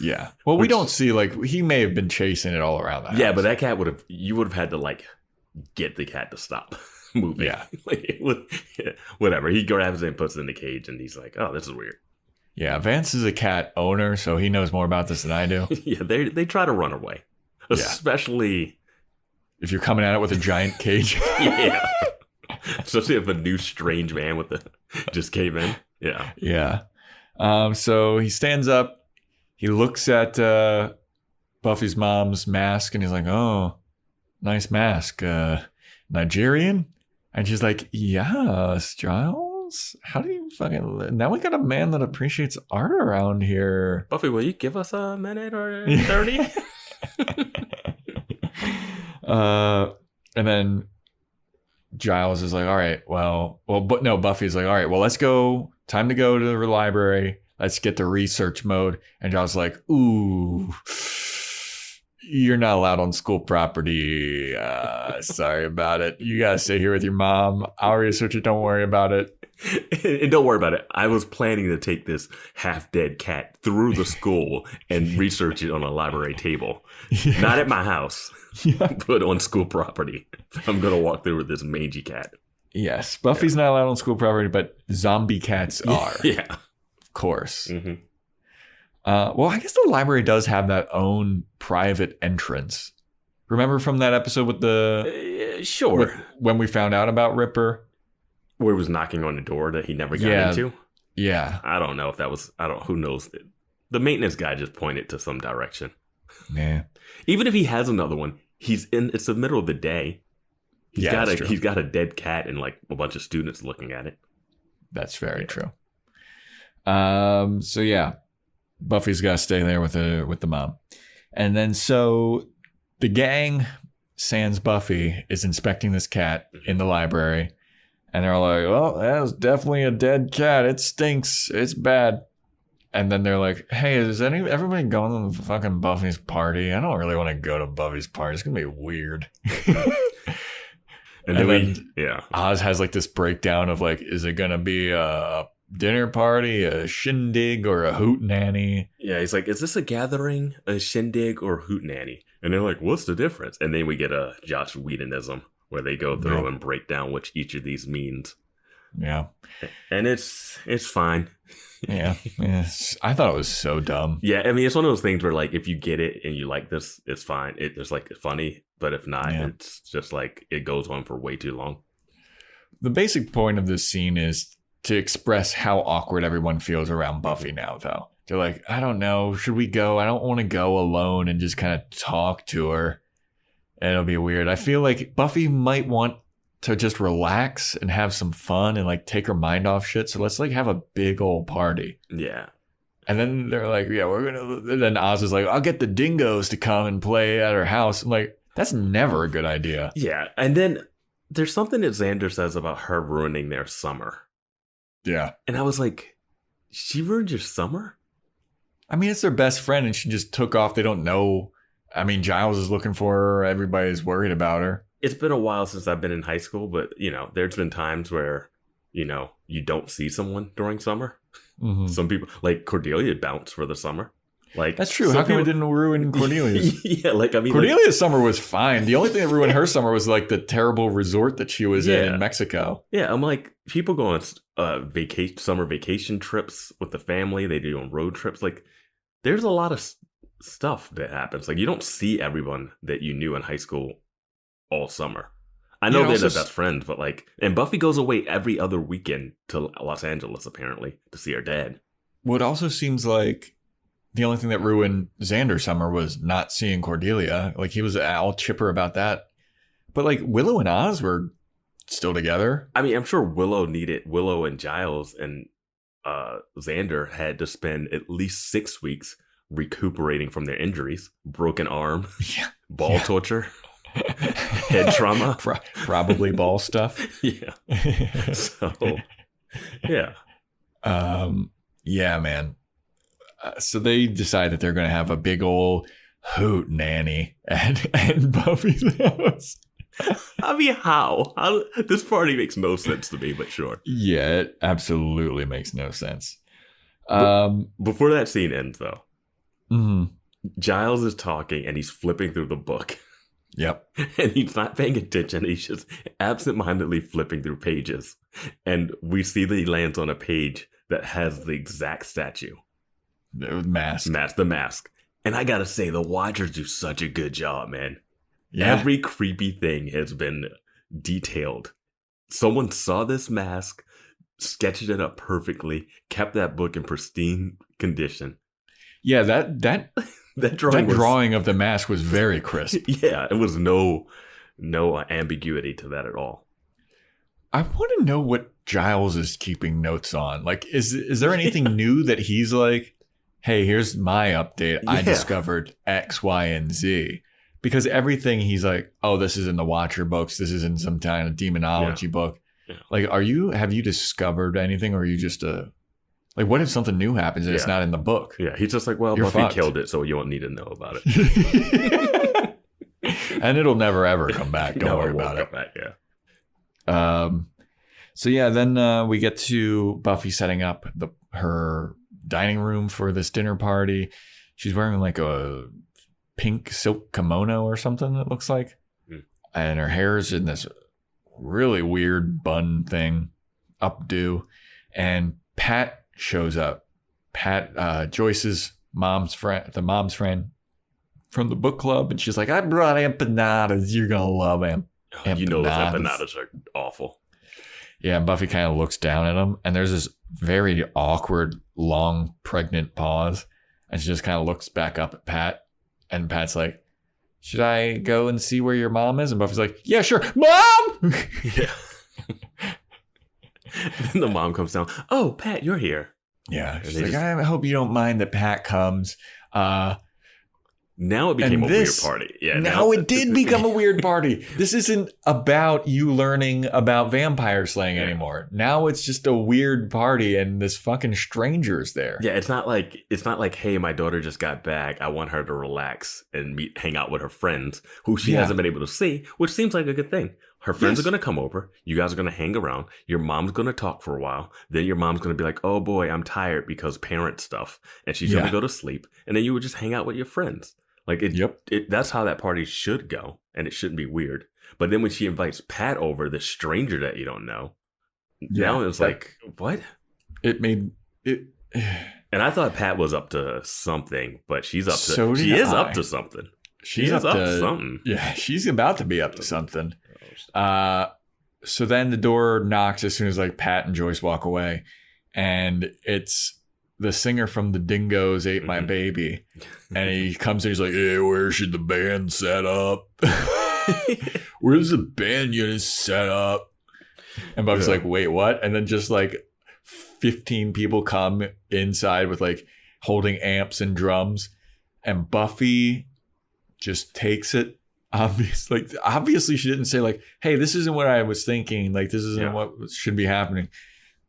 S5: Yeah. Well, we don't see, like, he may have been chasing it all around the house.
S6: Yeah, but that cat you would have had to, like, get the cat to stop moving.
S5: Yeah.
S6: Like, whatever. He grabs it and puts it in the cage, and he's like, oh, this is weird.
S5: Yeah, Vance is a cat owner, so he knows more about this than I do.
S6: Yeah, they try to run away. Especially
S5: if you're coming at it with a giant cage.
S6: Yeah. Especially if a new strange man just came in. Yeah.
S5: Yeah. So he stands up. He looks at Buffy's mom's mask, and he's like, oh, nice mask. Nigerian? And she's like, yes, Giles. How do you fucking... Now we got a man that appreciates art around here.
S6: Buffy, will you give us a minute or 30?
S5: And then Giles is like, all right, but no, Buffy's like, all right, well, let's go. Time to go to the library. Let's get to research mode. And Giles is like, ooh, you're not allowed on school property. Sorry about it. You got to stay here with your mom. I'll research it. Don't worry about it.
S6: And don't worry about it. I was planning to take this half-dead cat through the school and research it on a library table. Yeah. Not at my house, but on school property. I'm going to walk through with this mangy cat.
S5: Yes. Buffy's not allowed on school property, but zombie cats are.
S6: Yeah.
S5: Of course.
S6: Mm-hmm.
S5: Well, I guess the library does have that own private entrance. Remember from that episode with the...
S6: sure.
S5: When we found out about Ripper?
S6: Where he was knocking on the door that he never got into?
S5: Yeah.
S6: I don't know if that was... who knows? The maintenance guy just pointed to some direction.
S5: Yeah.
S6: Even if he has another one, it's the middle of the day. He's got a dead cat and like a bunch of students looking at it.
S5: That's very true. So yeah, Buffy's got to stay there with the mom. And then so the gang, sans Buffy, is inspecting this cat in the library. And they're like, well, that was definitely a dead cat. It stinks. It's bad. And then they're like, hey, is everybody going to fucking Buffy's party? I don't really want to go to Buffy's party. It's going to be weird. and then Oz has like this breakdown of like, is it going to be a dinner party, a shindig, or a hootenanny? Yeah,
S6: he's like, is this a gathering, a shindig, or hootenanny? And they're like, what's the difference? And then we get a Joss Whedonism where they go through and break down what each of these means.
S5: Yeah.
S6: And it's fine.
S5: Yeah. I thought it was so dumb.
S6: Yeah, I mean, it's one of those things where, like, if you get it and you like this, it's fine. It's, like, funny. But if not, it's just, like, it goes on for way too long.
S5: The basic point of this scene is to express how awkward everyone feels around Buffy now, though. They're like, I don't know. Should we go? I don't want to go alone and just kind of talk to her. It'll be weird. I feel like Buffy might want to just relax and have some fun and like take her mind off shit. So let's like have a big old party.
S6: Yeah.
S5: And then they're like, yeah, we're going to, then Oz is like, I'll get the dingoes to come and play at her house. I'm like, that's never a good idea.
S6: Yeah. And then there's something that Xander says about her ruining their summer.
S5: Yeah.
S6: And I was like, she ruined your summer?
S5: I mean, it's their best friend and she just took off. They don't know. I mean, Giles is looking for her. Everybody's worried about her.
S6: It's been a while since I've been in high school, but, you know, there's been times where, you know, you don't see someone during summer. Mm-hmm. Some people, like Cordelia, bounce for the summer. Like,
S5: that's true. How come it didn't ruin Cordelia's?
S6: Yeah, like, I mean,
S5: Cordelia's summer was fine. The only thing that ruined her summer was like the terrible resort that she was in Mexico.
S6: Yeah, I'm like, people go on summer vacation trips with the family. They do on road trips. Like, there's a lot of stuff that happens. Like, you don't see everyone that you knew in high school all summer. I know they're the best friends, but like, and Buffy goes away every other weekend to Los Angeles, apparently, to see her dad.
S5: Well, it also seems like the only thing that ruined Xander's summer was not seeing Cordelia. Like, he was all chipper about that. But like, Willow and Oz were still together.
S6: I mean, I'm sure Willow and Giles and Xander had to spend at least 6 weeks recuperating from their injuries, broken arm, ball torture, head trauma,
S5: probably ball stuff.
S6: Yeah. So, yeah.
S5: Yeah, man. So they decide that they're going to have a big old hoot nanny and Buffy's house.
S6: I mean, how? This party makes no sense to me, but sure.
S5: Yeah, it absolutely makes no sense.
S6: Before that scene ends, though,
S5: mm-hmm.
S6: Giles is talking and he's flipping through the book.
S5: Yep.
S6: And he's not paying attention. He's just absentmindedly flipping through pages. And we see that he lands on a page that has the exact statue.
S5: The mask.
S6: The mask. And I gotta say, the Watchers do such a good job, man.
S5: Yeah.
S6: Every creepy thing has been detailed. Someone saw this mask, sketched it up perfectly, kept that book in pristine condition.
S5: Yeah, that drawing of the mask was very crisp.
S6: Yeah, it was no ambiguity to that at all.
S5: I want to know what Giles is keeping notes on. Like, is there anything new that he's like, hey, here's my update. I discovered X, Y, and Z. Because everything he's like, oh, this is in the Watcher books. This is in some kind of demonology book. Yeah. Like, have you discovered anything, or are you just like, what if something new happens and it's not in the book?
S6: Yeah, he's just like, well, Buffy fucked. Killed it, so you won't need to know about
S5: it. And it'll never, ever come back. Don't worry about it.
S6: Back, yeah.
S5: So yeah, then we get to Buffy setting up her dining room for this dinner party. She's wearing like a pink silk kimono or something, it looks like. And her hair is in this really weird bun thing, updo. And Pat shows up. Pat, Joyce's mom's friend from the book club. And she's like, I brought empanadas. You're going to love them.
S6: You know those empanadas are awful.
S5: Yeah, and Buffy kind of looks down at them. And there's this very awkward, long, pregnant pause. And she just kind of looks back up at Pat. And Pat's like, should I go and see where your mom is? And Buffy's like, yeah, sure. Mom!
S6: Yeah. Then the mom comes down. Oh, Pat, you're here.
S5: Yeah. She's like, I hope you don't mind that Pat comes.
S6: Now it became a weird party. Yeah.
S5: Now it did become a weird party. This isn't about you learning about vampire slaying anymore. Now it's just a weird party and this fucking stranger's there.
S6: Yeah, it's not like, hey, my daughter just got back. I want her to relax and hang out with her friends who she hasn't been able to see, which seems like a good thing. Her friends are going to come over. You guys are going to hang around. Your mom's going to talk for a while. Then your mom's going to be like, oh boy, I'm tired because parent stuff. And she's going to go to sleep. And then you would just hang out with your friends. Like, that's how that party should go. And it shouldn't be weird. But then when she invites Pat over, the stranger that you don't know, now it's like, what?
S5: It made it.
S6: And I thought Pat was up to something, but she's up to,
S5: so
S6: she is up to something. She's up to something.
S5: Yeah, she's about to be up to something. So then the door knocks as soon as like Pat and Joyce walk away. And it's the singer from the Dingoes Ate My Baby. And he comes in, he's like, hey, where should the band set up? Where's the band unit set up? And Buffy's like, wait, what? And then just like 15 people come inside with like holding amps and drums. And Buffy just takes it. Obviously she didn't say like, hey, this isn't what I was thinking. Like, this isn't what should be happening.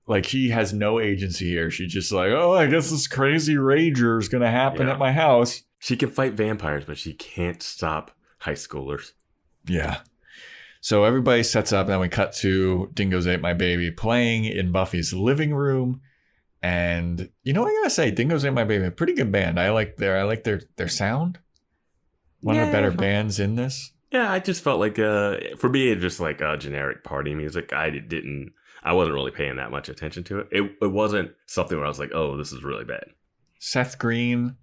S5: Like, she has no agency here. She's just like, oh, I guess this crazy rager is going to happen at my house.
S6: She can fight vampires, but she can't stop high schoolers.
S5: Yeah. So everybody sets up, and then we cut to Dingoes Ate My Baby playing in Buffy's living room. And, you know, I got to say, Dingoes Ate My Baby, a pretty good band. I like their sound. One of the better bands in this.
S6: Yeah, I just felt like, for me, it's just like generic party music. I wasn't really paying that much attention to it. It wasn't something where I was like, oh, this is really bad.
S5: Seth Green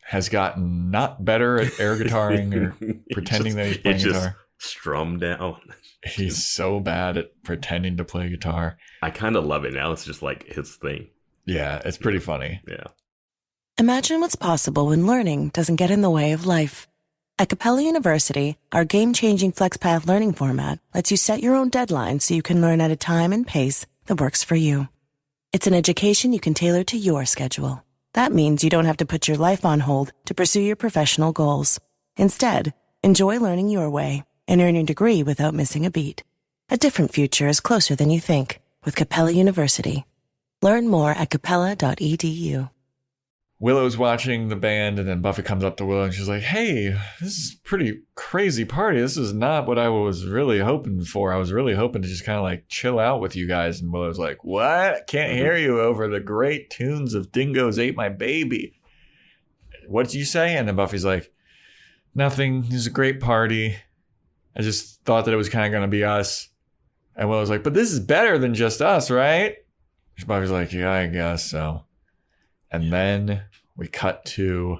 S5: has gotten not better at air guitaring or pretending that he's playing guitar.
S6: Strummed down.
S5: He's so bad at pretending to play guitar.
S6: I kind of love it now. It's just like his thing.
S5: Yeah, it's pretty funny.
S6: Yeah.
S7: Imagine what's possible when learning doesn't get in the way of life. At Capella University, our game-changing FlexPath learning format lets you set your own deadlines so you can learn at a time and pace that works for you. It's an education you can tailor to your schedule. That means you don't have to put your life on hold to pursue your professional goals. Instead, enjoy learning your way and earn your degree without missing a beat. A different future is closer than you think with Capella University. Learn more at capella.edu.
S5: Willow's watching the band, and then Buffy comes up to Willow and she's like, hey, this is a pretty crazy party. This is not what I was really hoping for. I was really hoping to just kind of like chill out with you guys. And Willow's like, what? Can't hear you over the great tunes of Dingoes Ate My Baby. What did you say? And then Buffy's like, nothing. This is a great party. I just thought that it was kind of going to be us. And Willow's like, but this is better than just us, right? Buffy's like, yeah, I guess so. And then we cut to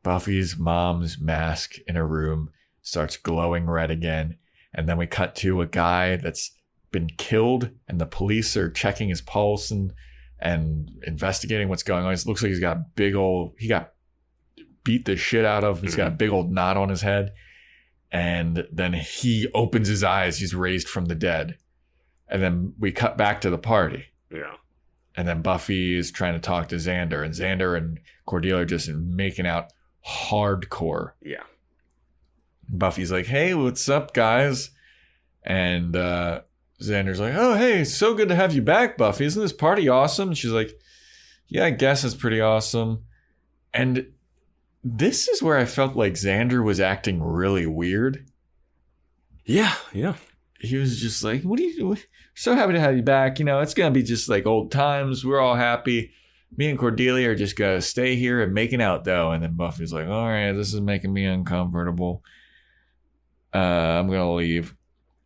S5: Buffy's mom's mask in a room starts glowing red again. And then we cut to a guy that's been killed and the police are checking his pulse and investigating what's going on. It looks like he got beat the shit out of. He's got a big old knot on his head. And then he opens his eyes. He's raised from the dead. And then we cut back to the party.
S6: Yeah.
S5: And then Buffy is trying to talk to Xander. And Xander and Cordelia are just making out hardcore.
S6: Yeah.
S5: Buffy's like, hey, what's up, guys? And Xander's like, oh, hey, so good to have you back, Buffy. Isn't this party awesome? And she's like, yeah, I guess it's pretty awesome. And this is where I felt like Xander was acting really weird.
S6: Yeah.
S5: He was just like, what are you doing? So happy to have you back. You know, it's going to be just like old times. We're all happy. Me and Cordelia are just going to stay here and making out, though. And then Buffy's like, all right, this is making me uncomfortable. I'm going to leave.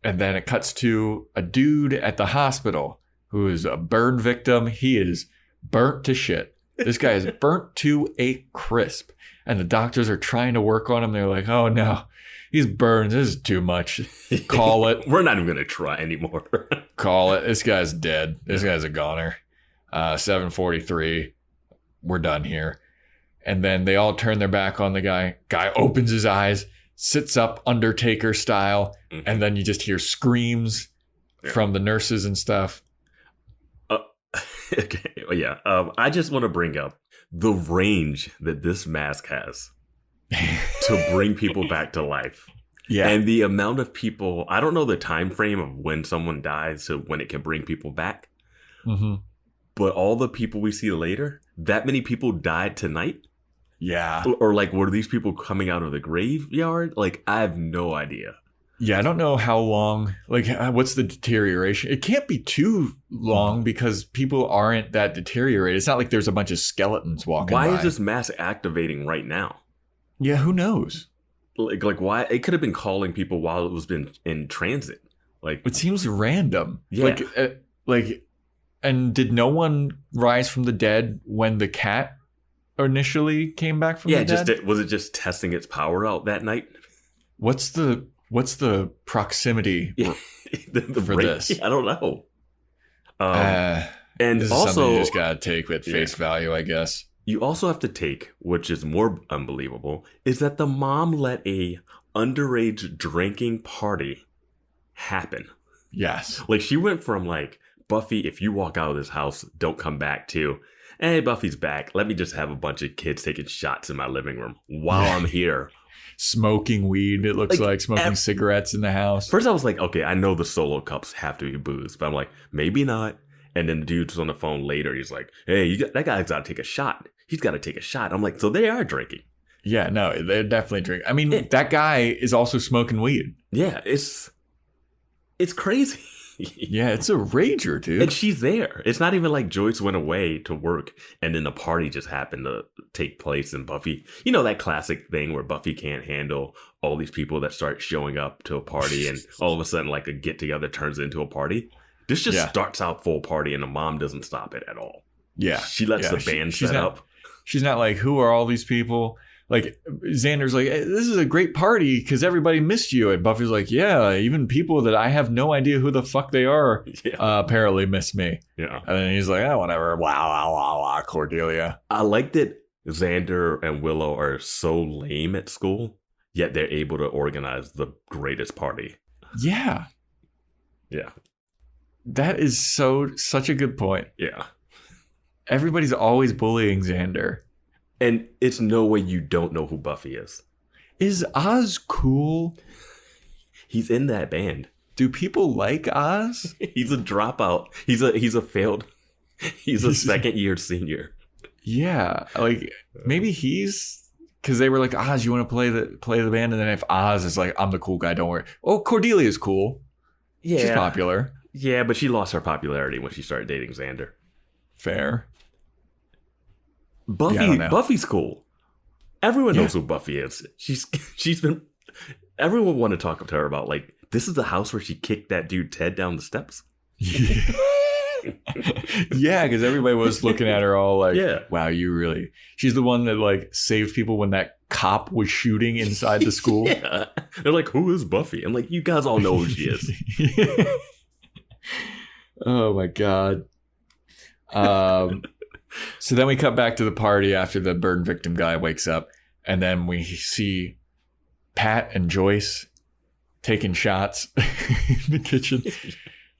S5: And then it cuts to a dude at the hospital who is a burn victim. He is burnt to shit. This guy is burnt to a crisp. And the doctors are trying to work on him. They're like, oh, no. He's burned. This is too much. Call it.
S6: We're not even going to try anymore.
S5: Call it. This guy's dead. This guy's a goner. 7:43. We're done here. And then they all turn their back on the guy. Guy opens his eyes, sits up Undertaker style, and then you just hear screams from the nurses and stuff.
S6: Okay. Yeah. I just want to bring up the range that this mask has to bring people back to life.
S5: Yeah.
S6: And the amount of people, I don't know the time frame of when someone dies to when it can bring people back.
S5: Mm-hmm.
S6: But all the people we see later, that many people died tonight?
S5: Yeah.
S6: Or like, were these people coming out of the graveyard? Like, I have no idea.
S5: Yeah, I don't know how long, like, what's the deterioration? It can't be too long because people aren't that deteriorated. It's not like there's a bunch of skeletons walking by.
S6: Why is this mask activating right now?
S5: Yeah, who knows?
S6: Like why? It could have been calling people while it was been in transit. Like,
S5: it seems random.
S6: Yeah.
S5: And did no one rise from the dead when the cat initially came back from the dead?
S6: Was it just testing its power out that night?
S5: What's the proximity for this?
S6: I don't know.
S5: And
S6: this
S5: also,
S6: is something
S5: you just gotta take with face value, I guess.
S6: You also have to take, which is more unbelievable, is that the mom let a underage drinking party happen.
S5: Yes.
S6: Like, she went from like, Buffy, if you walk out of this house, don't come back, to, hey, Buffy's back. Let me just have a bunch of kids taking shots in my living room while I'm here.
S5: Smoking weed, it looks like smoking cigarettes in the house.
S6: First, I was like, okay, I know the solo cups have to be booze, but I'm like, maybe not. And then the dude's on the phone later. He's like, hey, that guy's got to take a shot. He's got to take a shot. I'm like, so they are drinking.
S5: Yeah, no, they're definitely drinking. I mean, that guy is also smoking weed.
S6: Yeah, it's crazy.
S5: Yeah, it's a rager, dude.
S6: And she's there. It's not even like Joyce went away to work and then the party just happened to take place and Buffy, you know, that classic thing where Buffy can't handle all these people that start showing up to a party and all of a sudden like a get together turns into a party. This just starts out full party and the mom doesn't stop it at all.
S5: Yeah.
S6: She lets the band set up.
S5: She's not like, who are all these people? Like, Xander's like, hey, this is a great party because everybody missed you. And Buffy's like, yeah, even people that I have no idea who the fuck they are apparently miss me.
S6: Yeah.
S5: And then he's like, oh, whatever. Wow, Cordelia.
S6: I like that Xander and Willow are so lame at school, yet they're able to organize the greatest party.
S5: Yeah.
S6: Yeah.
S5: That is such a good point.
S6: Yeah.
S5: Everybody's always bullying Xander.
S6: And it's no way you don't know who Buffy is.
S5: Is Oz cool?
S6: He's in that band.
S5: Do people like Oz?
S6: He's a dropout. He's a second year senior.
S5: Yeah, like maybe he's because they were like, Oz, you want to play the band, and then if Oz is like, I'm the cool guy, don't worry. Oh, Cordelia's cool.
S6: Yeah,
S5: she's popular.
S6: Yeah, but she lost her popularity when she started dating Xander.
S5: Fair.
S6: Buffy's cool. Everyone knows who Buffy is. She's been. Everyone want to talk to her about like this is the house where she kicked that dude Ted down the steps.
S5: Yeah, because everybody was looking at her all like,
S6: yeah.
S5: Wow, you really... She's the one that like saved people when that cop was shooting inside the school.
S6: Yeah. They're like, who is Buffy? I'm like, you guys all know who she is.
S5: Oh my God. So then we cut back to the party after the burn victim guy wakes up, and then we see Pat and Joyce taking shots in the kitchen.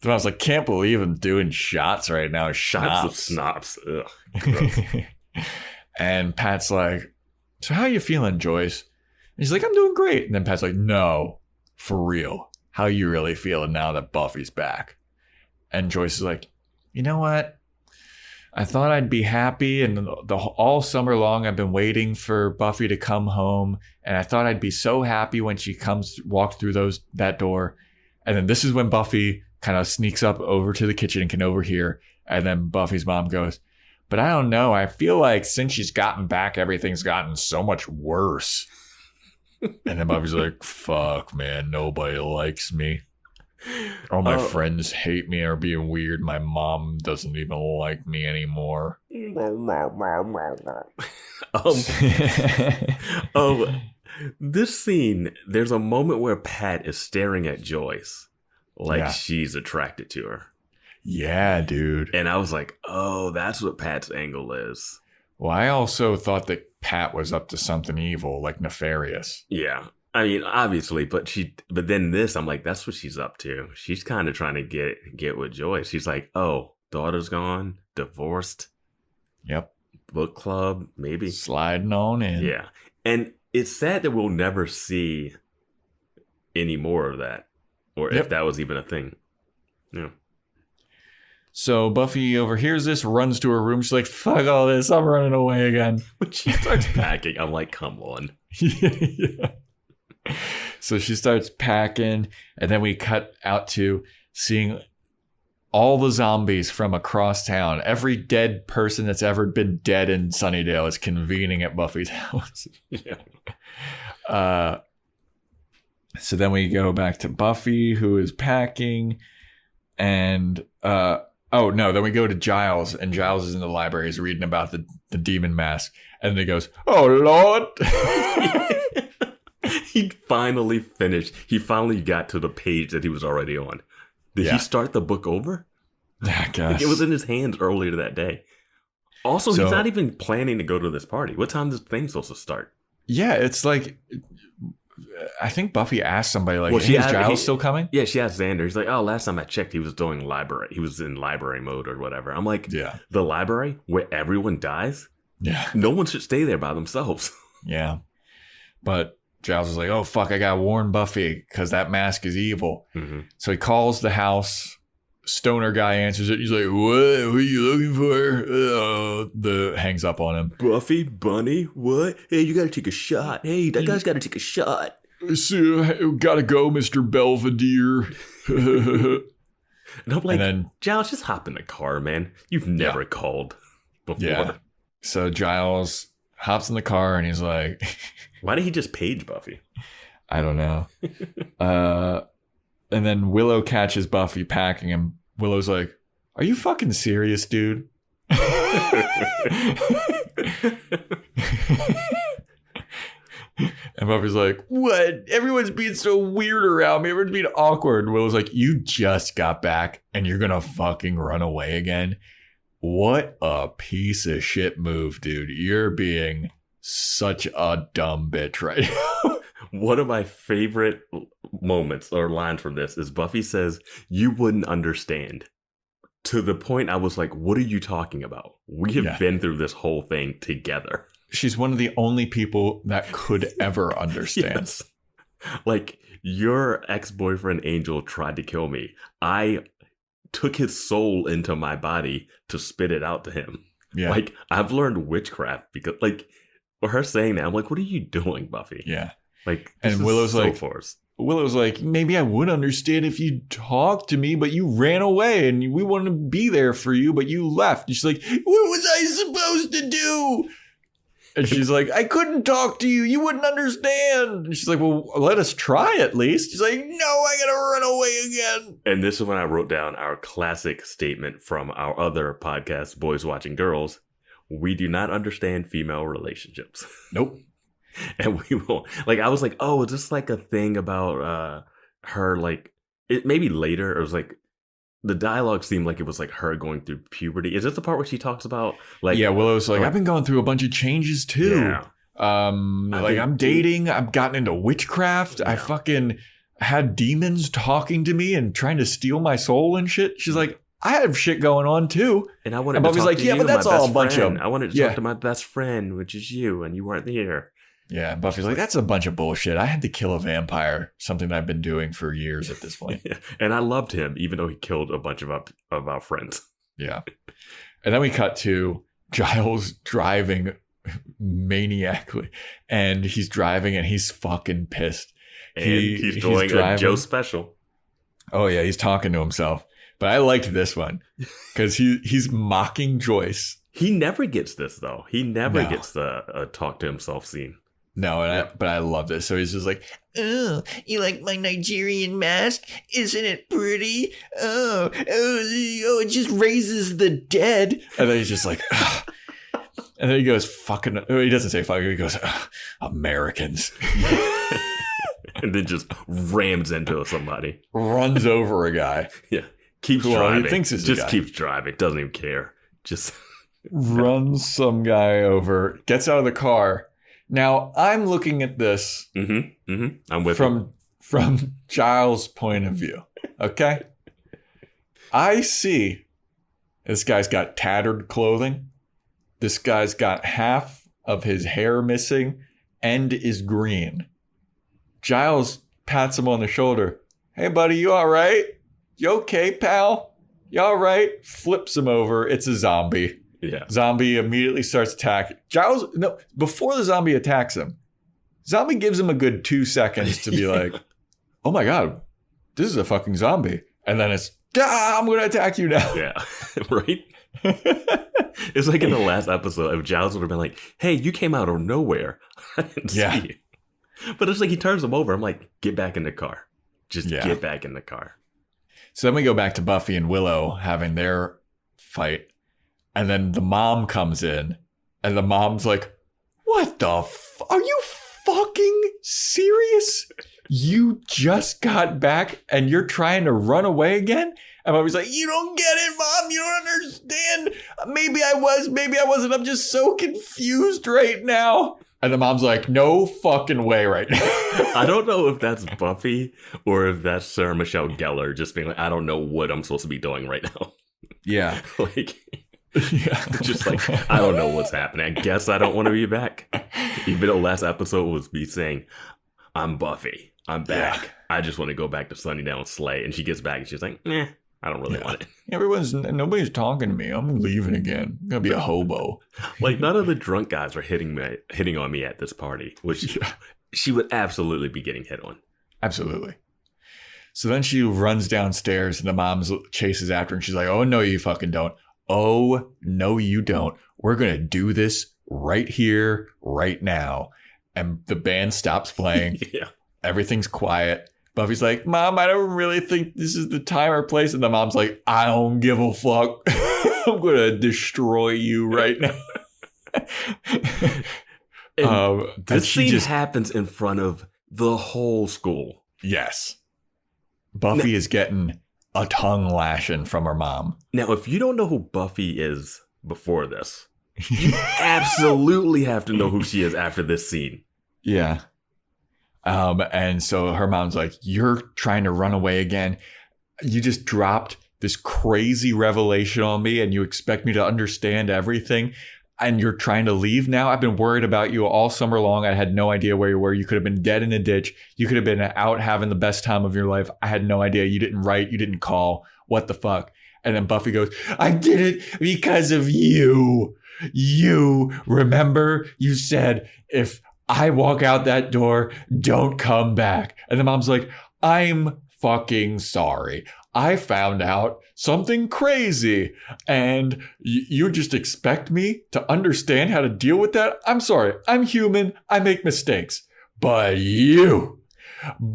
S5: So I was like, can't believe I'm doing shots right now.
S6: Shots of schnapps. Ugh.
S5: And Pat's like, so how you feeling, Joyce? And he's like, I'm doing great. And then Pat's like, no, for real. How you really feeling now that Buffy's back? And Joyce is like, you know what? I thought I'd be happy, and all summer long I've been waiting for Buffy to come home, and I thought I'd be so happy when she walks through that door. And then this is when Buffy kind of sneaks up over to the kitchen and can overhear. And then Buffy's mom goes, but I don't know. I feel like since she's gotten back, everything's gotten so much worse. And then Buffy's like, fuck, man, nobody likes me. All my friends hate me or being weird. My mom doesn't even like me anymore.
S6: This scene, there's a moment where Pat is staring at Joyce like she's attracted to her.
S5: Yeah, dude.
S6: And I was like, oh, that's what Pat's angle is.
S5: Well, I also thought that Pat was up to something evil, like nefarious.
S6: Yeah. I mean, obviously, but then this, I'm like, that's what she's up to. She's kind of trying to get with Joyce. She's like, oh, daughter's gone, divorced.
S5: Yep.
S6: Book club, maybe.
S5: Sliding on in.
S6: Yeah. And it's sad that we'll never see any more of that. Or if that was even a thing. Yeah.
S5: So Buffy overhears this, runs to her room. She's like, fuck all this. I'm running away again.
S6: When she starts packing, I'm like, come on.
S5: Yeah. So she starts packing, and then we cut out to seeing all the zombies from across town. Every dead person that's ever been dead in Sunnydale is convening at Buffy's house.
S6: Yeah.
S5: So then we go back to Buffy, who is packing, and then we go to Giles, and Giles is in the library. He's reading about the demon mask, and then he goes, "Oh Lord."
S6: He finally finished. He finally got to the page that he was already on. Did he start the book over?
S5: I guess.
S6: It was in his hands earlier that day. Also, he's not even planning to go to this party. What time is the thing supposed to start?
S5: Yeah, it's like, I think Buffy asked somebody like, is Giles still coming?
S6: Yeah, she asked Xander. He's like, oh, last time I checked, he was doing library. He was in library mode or whatever. I'm like, the library where everyone dies?
S5: Yeah.
S6: No one should stay there by themselves.
S5: Yeah. But Giles is like, oh, fuck, I got to warn Buffy because that mask is evil. Mm-hmm. So he calls the house. Stoner guy answers it. He's like, what? Who are you looking for? Hangs up on him.
S6: Buffy? Bunny? What? Hey, you got to take a shot. Hey, that guy's got to take a shot.
S5: So, gotta go, Mr. Belvedere.
S6: And I'm like, Giles, just hop in the car, man. You've never called before. Yeah.
S5: So Giles hops in the car and he's like...
S6: Why did he just page Buffy?
S5: I don't know. And then Willow catches Buffy packing and Willow's like, are you fucking serious, dude? And Buffy's like, what? Everyone's being so weird around me. Everyone's being awkward. And Willow's like, you just got back and you're going to fucking run away again? What a piece of shit move, dude. You're being such a dumb bitch right now.
S6: One of my favorite moments or lines from this is Buffy says, you wouldn't understand. To the point I was like, what are you talking about? We have been through this whole thing together.
S5: She's one of the only people that could ever understand.
S6: Yes. Like, your ex-boyfriend Angel tried to kill me. I took his soul into my body to spit it out to him.
S5: Yeah.
S6: Like, I've learned witchcraft because, like, with her saying that, I'm like, what are you doing, Buffy?
S5: Yeah.
S6: Like,
S5: and Willow's
S6: so
S5: like,
S6: forced.
S5: Willow's like, maybe I would understand if you talked to me, but you ran away and we wanted to be there for you, but you left. And she's like, what was I supposed to do? And she's like, I couldn't talk to you. You wouldn't understand. And she's like, well, let us try at least. She's like, no, I gotta run away again.
S6: And this is when I wrote down our classic statement from our other podcast, Boys Watching Girls. We do not understand female relationships.
S5: Nope.
S6: And we will, like, I was like, oh, is this like a thing about her, like, it maybe later, it was like, the dialogue seemed like it was like her going through puberty. Is this the part where she talks about, like,
S5: yeah, Willow's like, I've been going through a bunch of changes too.
S6: Yeah.
S5: I'm dating, I've gotten into witchcraft,
S6: Yeah.
S5: I fucking had demons talking to me and trying to steal my soul and shit. She's like, I have shit going on too.
S6: And I wanted
S5: And
S6: to
S5: Buffy's
S6: talk
S5: like,
S6: to
S5: yeah,
S6: you,
S5: but that's
S6: my
S5: all
S6: best
S5: a bunch
S6: friend.
S5: of-
S6: I wanted to
S5: yeah.
S6: talk to my best friend, which is you, and you weren't here.
S5: Yeah, Buffy's like, that's a bunch of bullshit. I had to kill a vampire, something that I've been doing for years at this point.
S6: Yeah. And I loved him, even though he killed a bunch of our friends.
S5: Yeah. And then we cut to Giles driving maniacally. And he's driving and he's fucking pissed.
S6: And he's doing a
S5: driving.
S6: Joe special.
S5: Oh, yeah, he's talking to himself. But I liked this one because he's mocking Joyce.
S6: He never gets this, though. He never
S5: No.
S6: gets the talk to himself scene.
S5: No, but I love this. So he's just like, oh, you like my Nigerian mask? Isn't it pretty? Oh, it just raises the dead. And then he's just like, ugh. And then he goes, fucking, he doesn't say fucking, he goes, Americans.
S6: And then just rams into somebody.
S5: Runs over a guy.
S6: Yeah. Keeps
S5: Who
S6: driving.
S5: he thinks is a
S6: just
S5: guy.
S6: keeps driving. Doesn't even care. Just
S5: Runs some guy over, gets out of the car. Now, I'm looking at this
S6: I'm with you.
S5: from Giles' point of view. Okay? I see this guy's got tattered clothing. This guy's got half of his hair missing and is green. Giles pats him on the shoulder. Hey, buddy, you all right? You okay, pal? You all right? Flips him over. It's a zombie.
S6: Yeah.
S5: Zombie immediately starts attacking. Giles, no, before the zombie attacks him, zombie gives him a good 2 seconds to be like, oh my God, this is a fucking zombie. And then it's, I'm going to attack you now.
S6: Yeah. Right? It's like in the last episode, if Giles would have been like, hey, you came out of nowhere. I didn't
S5: Yeah.
S6: see you. But it's like he turns him over. I'm like, get back in the car. Just
S5: Yeah.
S6: get back in the car.
S5: So then we go back to Buffy and Willow having their fight. And then the mom comes in and the mom's like, what the are you fucking serious? You just got back and you're trying to run away again? And Buffy's like, you don't get it, Mom. You don't understand. Maybe I was, maybe I wasn't. I'm just so confused right now. And the mom's like, no fucking way right now.
S6: I don't know if that's Buffy or if that's Sarah Michelle Gellar just being like, I don't know what I'm supposed to be doing right now.
S5: Yeah.
S6: Like,
S5: Yeah.
S6: just like, I don't know what's happening. I guess I don't want to be back. Even though last episode was me saying, I'm Buffy. I'm back.
S5: Yeah.
S6: I just want to go back to Sunnydale and slay. And she gets back and she's like, I don't really want it.
S5: Nobody's talking to me. I'm leaving again. I'm going to be a hobo.
S6: Like, none of the drunk guys are hitting on me at this party, which she would absolutely be getting hit on.
S5: Absolutely. So then she runs downstairs and the mom chases after her and she's like, oh, no, you fucking don't. Oh, no, you don't. We're going to do this right here, right now. And the band stops playing.
S6: Yeah.
S5: Everything's quiet. Buffy's like, Mom, I don't really think this is the time or place. And the mom's like, I don't give a fuck. I'm going to destroy you right now.
S6: This scene happens in front of the whole school.
S5: Yes. Buffy is getting a tongue lashing from her mom.
S6: Now, if you don't know who Buffy is before this, you absolutely have to know who she is after this scene.
S5: Yeah. And so her mom's like, you're trying to run away again. You just dropped this crazy revelation on me and you expect me to understand everything. And you're trying to leave now. I've been worried about you all summer long. I had no idea where you were. You could have been dead in a ditch. You could have been out having the best time of your life. I had no idea. You didn't write. You didn't call. What the fuck? And then Buffy goes, I did it because of you. you remember you said, if I walk out that door, don't come back. And the mom's like, I'm fucking sorry. I found out something crazy. And you just expect me to understand how to deal with that? I'm sorry. I'm human. I make mistakes. But you. And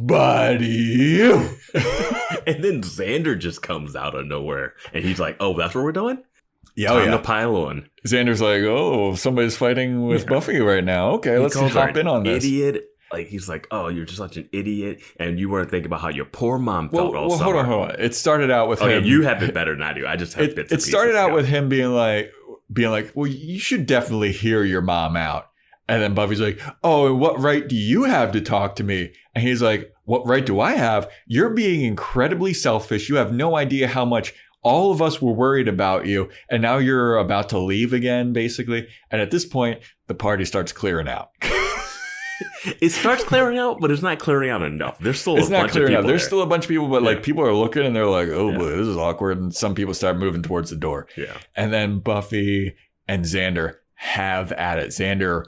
S6: then Xander just comes out of nowhere. And he's like, oh, that's what we're doing?
S5: Yeah,
S6: Time to pile on.
S5: Xander's like, oh, somebody's fighting with Buffy right now. Okay, let's hop in on this.
S6: Idiot. Like, he's like, oh, you're just such an idiot. And you weren't thinking about how your poor mom felt all summer.
S5: Hold on. It started out with him.
S6: You have it better than I do. I just have bits and pieces.
S5: It started out with him being like, well, you should definitely hear your mom out. And then Buffy's like, oh, and what right do you have to talk to me? And he's like, what right do I have? You're being incredibly selfish. You have no idea how much all of us were worried about you. And now you're about to leave again, basically. And at this point, the party starts clearing out.
S6: It starts clearing out, but it's not clearing out enough. There's still a bunch of people there.
S5: There's still a bunch of people, but like people are looking and they're like, oh boy, this is awkward. And some people start moving towards the door.
S6: Yeah.
S5: And then Buffy and Xander have at it. Xander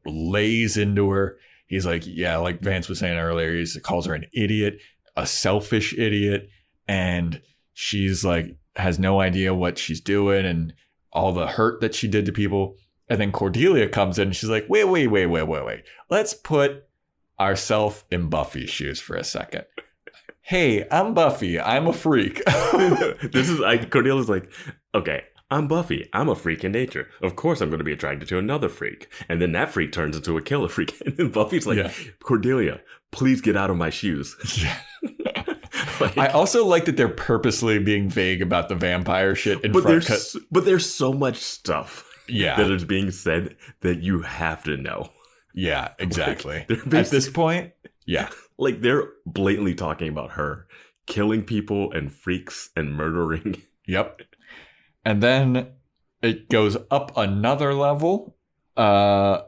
S5: lays into her. He's like, yeah, like Vance was saying earlier, he calls her an idiot, a selfish idiot. And she's like, has no idea what she's doing and all the hurt that she did to people. And then Cordelia comes in and she's like, wait. Let's put ourselves in Buffy's shoes for a second. Hey, I'm Buffy. I'm a freak.
S6: Cordelia's like, okay, I'm Buffy. I'm a freak in nature. Of course I'm going to be attracted to another freak. And then that freak turns into a killer freak. And then Buffy's like, Cordelia, please get out of my shoes.
S5: Yeah. I also like that they're purposely being vague about the vampire shit in front.
S6: But there's so much stuff.
S5: Yeah.
S6: That is being said that you have to know.
S5: Yeah, exactly.
S6: Like,
S5: at this point, yeah.
S6: Like they're blatantly talking about her killing people and freaks and murdering.
S5: Yep. And then it goes up another level. And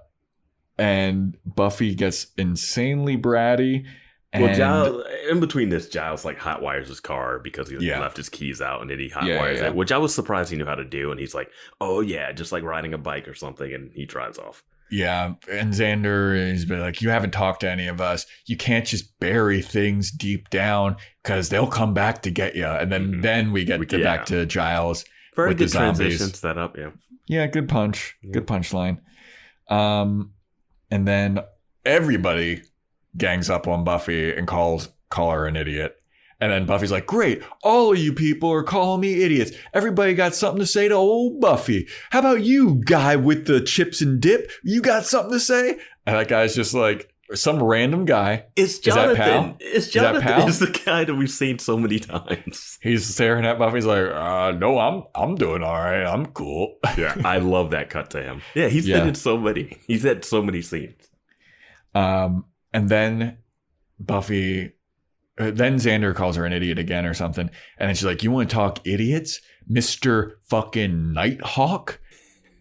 S5: Buffy gets insanely bratty.
S6: Well, Giles, in between this, Giles like hotwires his car because he left his keys out, and then he hotwires it, which I was surprised he knew how to do. And he's like, "Oh yeah, just like riding a bike or something," and he drives off.
S5: Yeah, and Xander is like, "You haven't talked to any of us. You can't just bury things deep down because they'll come back to get you." And then we get back to Giles.
S6: Very
S5: with
S6: good
S5: the zombies.
S6: transition set up.
S5: Yeah, good punch, good punchline. And then everybody gangs up on Buffy and call her an idiot. And then Buffy's like, great, all of you people are calling me idiots. Everybody got something to say to old Buffy. How about you, guy with the chips and dip? You got something to say? And that guy's just like, some random guy.
S6: It's Jonathan.
S5: Is that pal?
S6: It's the guy that we've seen so many times.
S5: He's staring at Buffy. He's like, no, I'm doing all right. I'm cool.
S6: Yeah, I love that cut to him. Yeah, he's been in so many. He's had so many scenes.
S5: And then Xander calls her an idiot again or something. And then she's like, you want to talk idiots? Mr. fucking Nighthawk?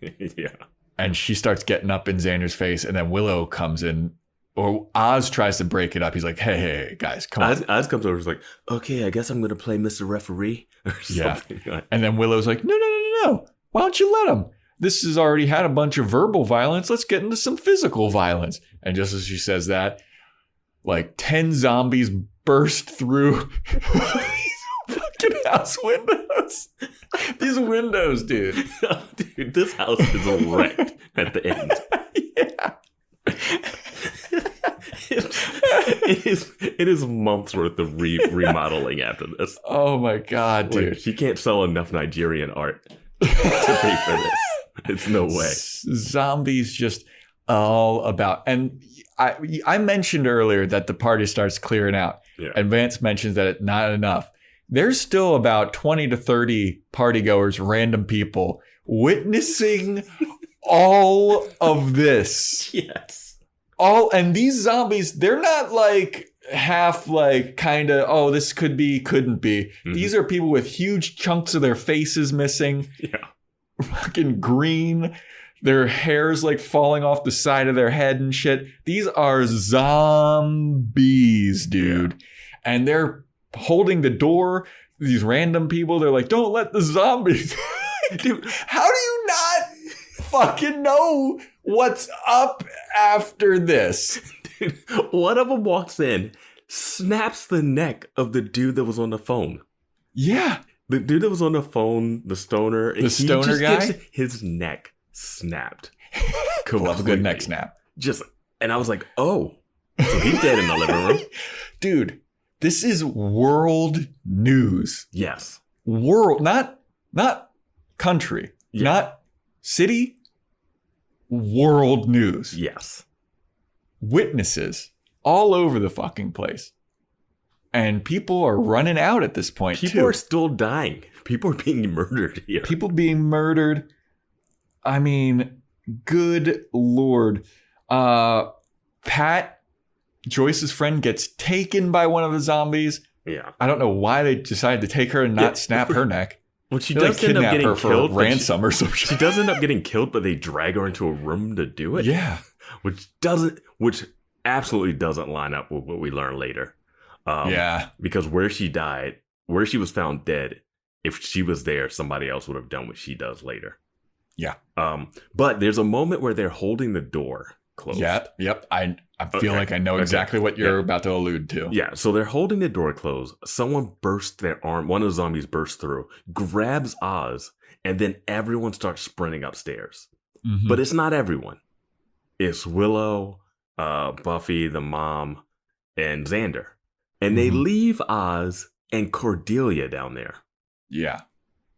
S6: Yeah.
S5: And she starts getting up in Xander's face. And then Willow comes in. Or Oz tries to break it up. He's like, hey, guys, come on.
S6: Oz comes over and is like, okay, I guess I'm going to play Mr. Referee or something.
S5: Yeah. And then Willow's like, no. Why don't you let him? This has already had a bunch of verbal violence. Let's get into some physical violence. And just as she says that, like 10 zombies burst through these fucking house windows. These windows, dude.
S6: Dude, this house is wrecked at the end.
S5: Yeah.
S6: It is months worth of remodeling after this.
S5: Oh my God, dude.
S6: Like, she can't sell enough Nigerian art to pay for this. It's no way.
S5: Zombies just all about. And I mentioned earlier that the party starts clearing out.
S6: Yeah.
S5: And Vance mentions that it's not enough. There's still about 20 to 30 partygoers, random people, witnessing all of this.
S6: Yes.
S5: And these zombies, they're not like half like kind of, oh, this could be, couldn't be. Mm-hmm. These are people with huge chunks of their faces missing.
S6: Yeah.
S5: Fucking green. Their hair's like falling off the side of their head and shit. These are zombies, dude. Yeah. And they're holding the door. These random people, they're like, don't let the zombies. Dude, how do you not fucking know what's up after this.
S6: Dude, one of them walks in, snaps the neck of the dude that was on the phone.
S5: Yeah.
S6: The dude that was on the phone, the stoner.
S5: The stoner guy?
S6: His neck snapped.
S5: Love a good neck snap.
S6: And I was like, oh, so he's dead in the living room.
S5: Dude, this is world news.
S6: Yes.
S5: World, not country, not city, world news.
S6: Yes.
S5: Witnesses all over the fucking place. And people are running out at this point,
S6: People are still dying. People are being murdered here.
S5: People being murdered. I mean, good Lord. Pat, Joyce's friend, gets taken by one of the zombies.
S6: Yeah.
S5: I don't know why they decided to take her and not snap her neck.
S6: Well, she
S5: They
S6: does end up
S5: kidnap
S6: getting
S5: her for
S6: killed.
S5: ransom or some shit.
S6: She does end up getting killed, but they drag her into a room to do it.
S5: Yeah.
S6: Which absolutely doesn't line up with what we learn later. Because where she died, where she was found dead, if she was there, somebody else would have done what she does later.
S5: Yeah.
S6: But there's a moment where they're holding the door closed.
S5: Yep. I feel like I know exactly what you're about to allude to.
S6: Yeah. So they're holding the door closed. Someone bursts their arm. One of the zombies bursts through, grabs Oz, and then everyone starts sprinting upstairs.
S5: Mm-hmm.
S6: But it's not everyone. It's Willow, Buffy, the mom, and Xander. And they leave Oz and Cordelia down there.
S5: Yeah.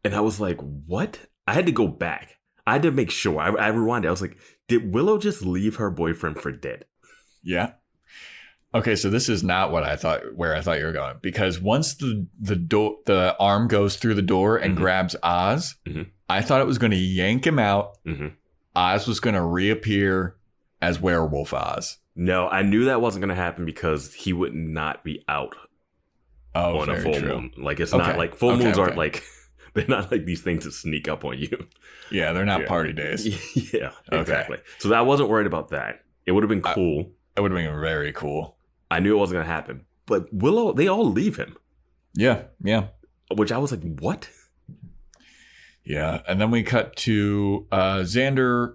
S6: And I was like, what? I had to go back. I had to make sure. I rewinded. I was like, did Willow just leave her boyfriend for dead?
S5: Yeah. Okay, so this is not where I thought you were going. Because once the arm goes through the door and grabs Oz, I thought it was going to yank him out. Oz was going to reappear as werewolf Oz.
S6: No, I knew that wasn't going to happen because he would not be out on a full moon. Like, it's not like full moons aren't like, they're not like these things that sneak up on you.
S5: Yeah, they're not party days.
S6: Yeah, exactly. So I wasn't worried about that. It would have been cool.
S5: It would have been very cool.
S6: I knew it wasn't going to happen. But Willow, they all leave him.
S5: Yeah.
S6: Which I was like, what?
S5: Yeah. And then we cut to Xander,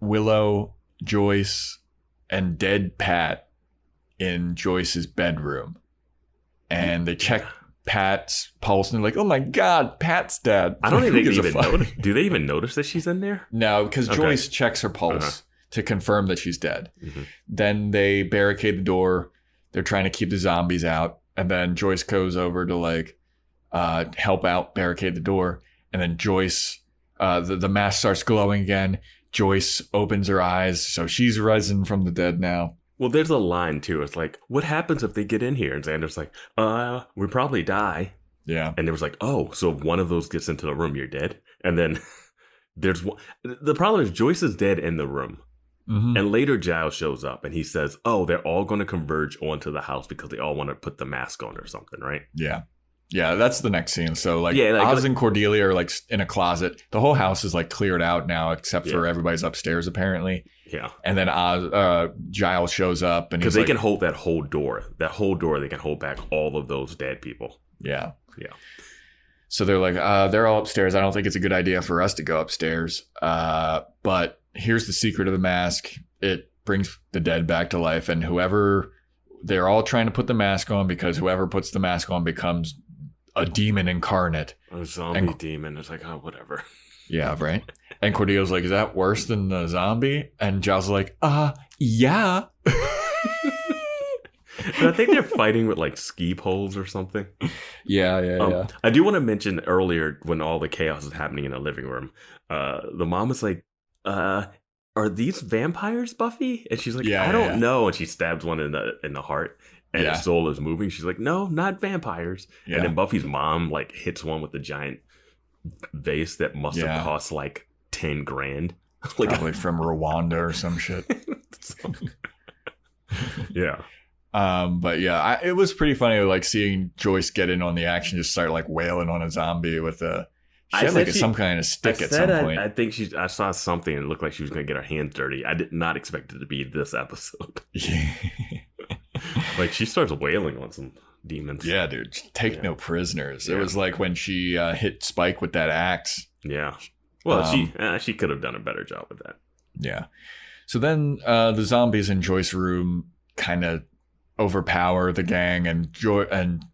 S5: Willow, Joyce, and dead Pat in Joyce's bedroom. And they check Pat's pulse and they're like, oh my God, Pat's dead.
S6: I don't think they even notice. Do they even notice that she's in there?
S5: No, because Joyce checks her pulse to confirm that she's dead. Then they barricade the door. They're trying to keep the zombies out. And then Joyce goes over to help out, barricade the door. And then Joyce, the mask starts glowing again. Joyce opens her eyes. So she's risen from the dead now.
S6: Well, there's a line too. It's like, what happens if they get in here? And Xander's like, we probably die.
S5: Yeah.
S6: And there was like, oh, so if one of those gets into the room, you're dead. And then there's one. The problem is Joyce is dead in the room. And later Giles shows up and he says, oh, they're all going to converge onto the house because they all want to put the mask on or something, right?
S5: Yeah. Yeah, that's the next scene. So Oz and Cordelia are like in a closet. The whole house is like cleared out now except for everybody's upstairs apparently.
S6: Yeah.
S5: And then Giles shows up and
S6: because they can hold that whole door. That whole door, they can hold back all of those dead people.
S5: Yeah.
S6: Yeah.
S5: So they're like, they're all upstairs. I don't think it's a good idea for us to go upstairs. But here's the secret of the mask. It brings the dead back to life. And they're all trying to put the mask on because whoever puts the mask on becomes a demon incarnate.
S6: A zombie demon. It's like, oh, whatever.
S5: Yeah, right? And Cordelia's like, is that worse than the zombie? And Giles is like, yeah.
S6: And I think they're fighting with like ski poles or something.
S5: Yeah.
S6: I do want to mention earlier when all the chaos is happening in the living room, the mom is like, are these vampires, Buffy? And she's like, I don't know. And she stabs one in the heart. And his soul is moving. She's like, no, not vampires. Yeah. And then Buffy's mom like hits one with a giant vase that must have cost like 10 grand. Like,
S5: probably from Rwanda or some shit.
S6: Yeah.
S5: But yeah, it was pretty funny like seeing Joyce get in on the action, just start like wailing on a zombie with she had like some kind of stick at some point.
S6: I think I saw something and it looked like she was going to get her hands dirty. I did not expect it to be this episode. Like she starts wailing on some demons.
S5: Yeah, dude. Take no prisoners. Yeah. It was like when she hit Spike with that axe.
S6: Yeah. Well, she could have done a better job with that.
S5: Yeah. So then the zombies in Joyce's room kind of overpower the gang, and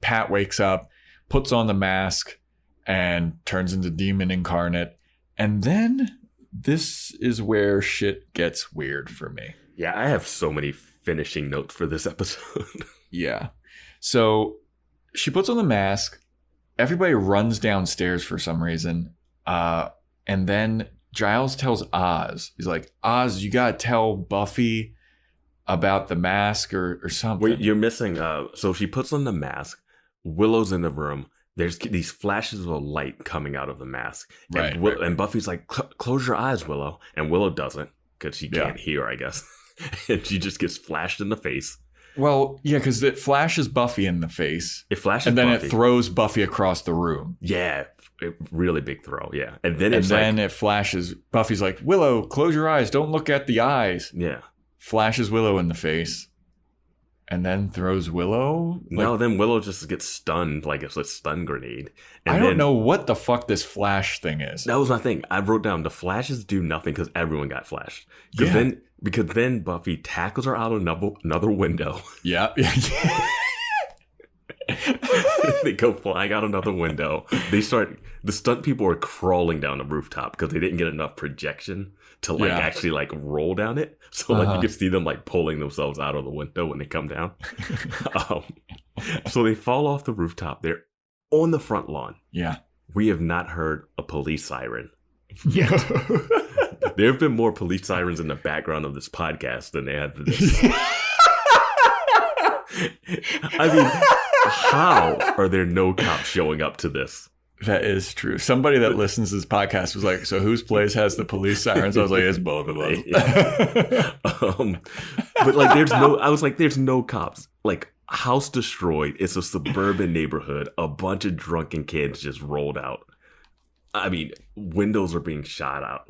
S5: Pat wakes up, puts on the mask, and turns into demon incarnate. And then this is where shit gets weird for me.
S6: Yeah, I have so many finishing notes for this episode.
S5: Yeah. So she puts on the mask. Everybody runs downstairs for some reason. And then Giles tells Oz, he's like, Oz, you got to tell Buffy about the mask or something.
S6: Wait, you're missing. So she puts on the mask. Willow's in the room. There's these flashes of light coming out of the mask.
S5: Right.
S6: And Buffy's like, close your eyes, Willow. And Willow doesn't because she can't hear, I guess. And she just gets flashed in the face.
S5: Well, yeah, because it flashes Buffy in the face.
S6: It flashes
S5: and then
S6: Buffy.
S5: It throws Buffy across the room.
S6: Yeah, really big throw, yeah. And then
S5: it flashes. Buffy's like, Willow, close your eyes. Don't look at the eyes.
S6: Yeah.
S5: Flashes Willow in the face. And then throws Willow?
S6: No, then Willow just gets stunned like it's a stun grenade. And
S5: I don't know what the fuck this flash thing is.
S6: That was my thing. I wrote down the flashes do nothing because everyone got flashed. Because then Buffy tackles her out of another window.
S5: Yeah.
S6: They go flying out another window. The stunt people are crawling down the rooftop because they didn't get enough projection to actually roll down it. So you can see them pulling themselves out of the window when they come down. So they fall off the rooftop. They're on the front lawn.
S5: Yeah.
S6: We have not heard a police siren.
S5: Yeah.
S6: There have been more police sirens in the background of this podcast than they have for this. I mean, how are there no cops showing up to this?
S5: That is true. Somebody that listens to this podcast was like, so whose place has the police sirens? I was like, it's both of us. But there's no cops. House destroyed. It's a suburban neighborhood. A bunch of drunken kids just rolled out. I mean, windows are being shot out,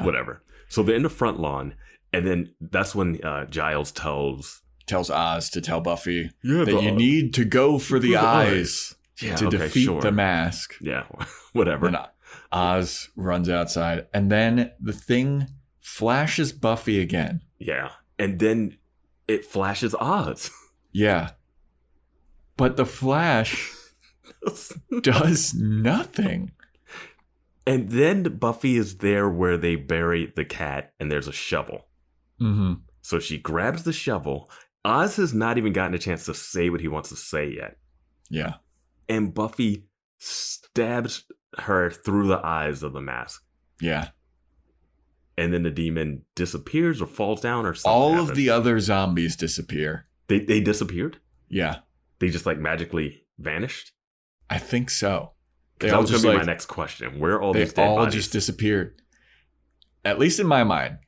S5: whatever. So they're in the front lawn. And then that's when Giles tells Oz to tell Buffy that you need to go for the eyes. To defeat the mask.
S6: Yeah, whatever.
S5: Then Oz runs outside. And then the thing flashes Buffy again.
S6: Yeah. And then it flashes Oz.
S5: Yeah. But the flash does nothing.
S6: And then Buffy is there where they bury the cat and there's a shovel.
S5: Mm-hmm.
S6: So she grabs the shovel. Oz has not even gotten a chance to say what he wants to say yet.
S5: Yeah.
S6: And Buffy stabs her through the eyes of the mask.
S5: Yeah.
S6: And then the demon disappears or falls down or something.
S5: All of the other zombies disappear.
S6: They disappeared?
S5: Yeah.
S6: They just magically vanished?
S5: I think so.
S6: That was going to be my next question. Where are all these dead bodies?
S5: They all just disappeared. At least in my mind.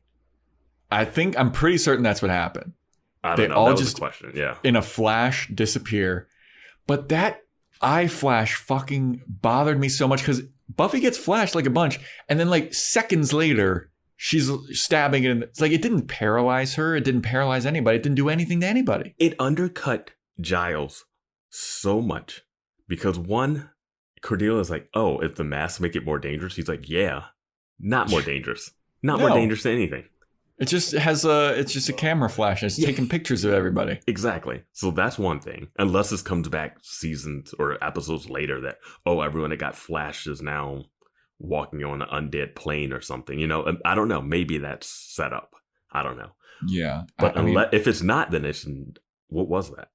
S5: I'm pretty certain that's what happened.
S6: I don't know. All that was just a question. Yeah.
S5: In a flash disappear. But that eye flash fucking bothered me so much because Buffy gets flashed a bunch. And then seconds later, she's stabbing it. And it's it didn't paralyze her. It didn't paralyze anybody. It didn't do anything to anybody.
S6: It undercut Giles so much because one, Cordelia's oh, if the masks make it more dangerous, he's yeah, not more dangerous. Not more dangerous than anything.
S5: It just has it's just a camera flash. It's taking pictures of everybody.
S6: Exactly. So that's one thing. Unless this comes back seasons or episodes later that, everyone that got flashed is now walking on an undead plane or something. I don't know. Maybe that's set up. I don't know.
S5: Yeah.
S6: But if it's not, then what was that?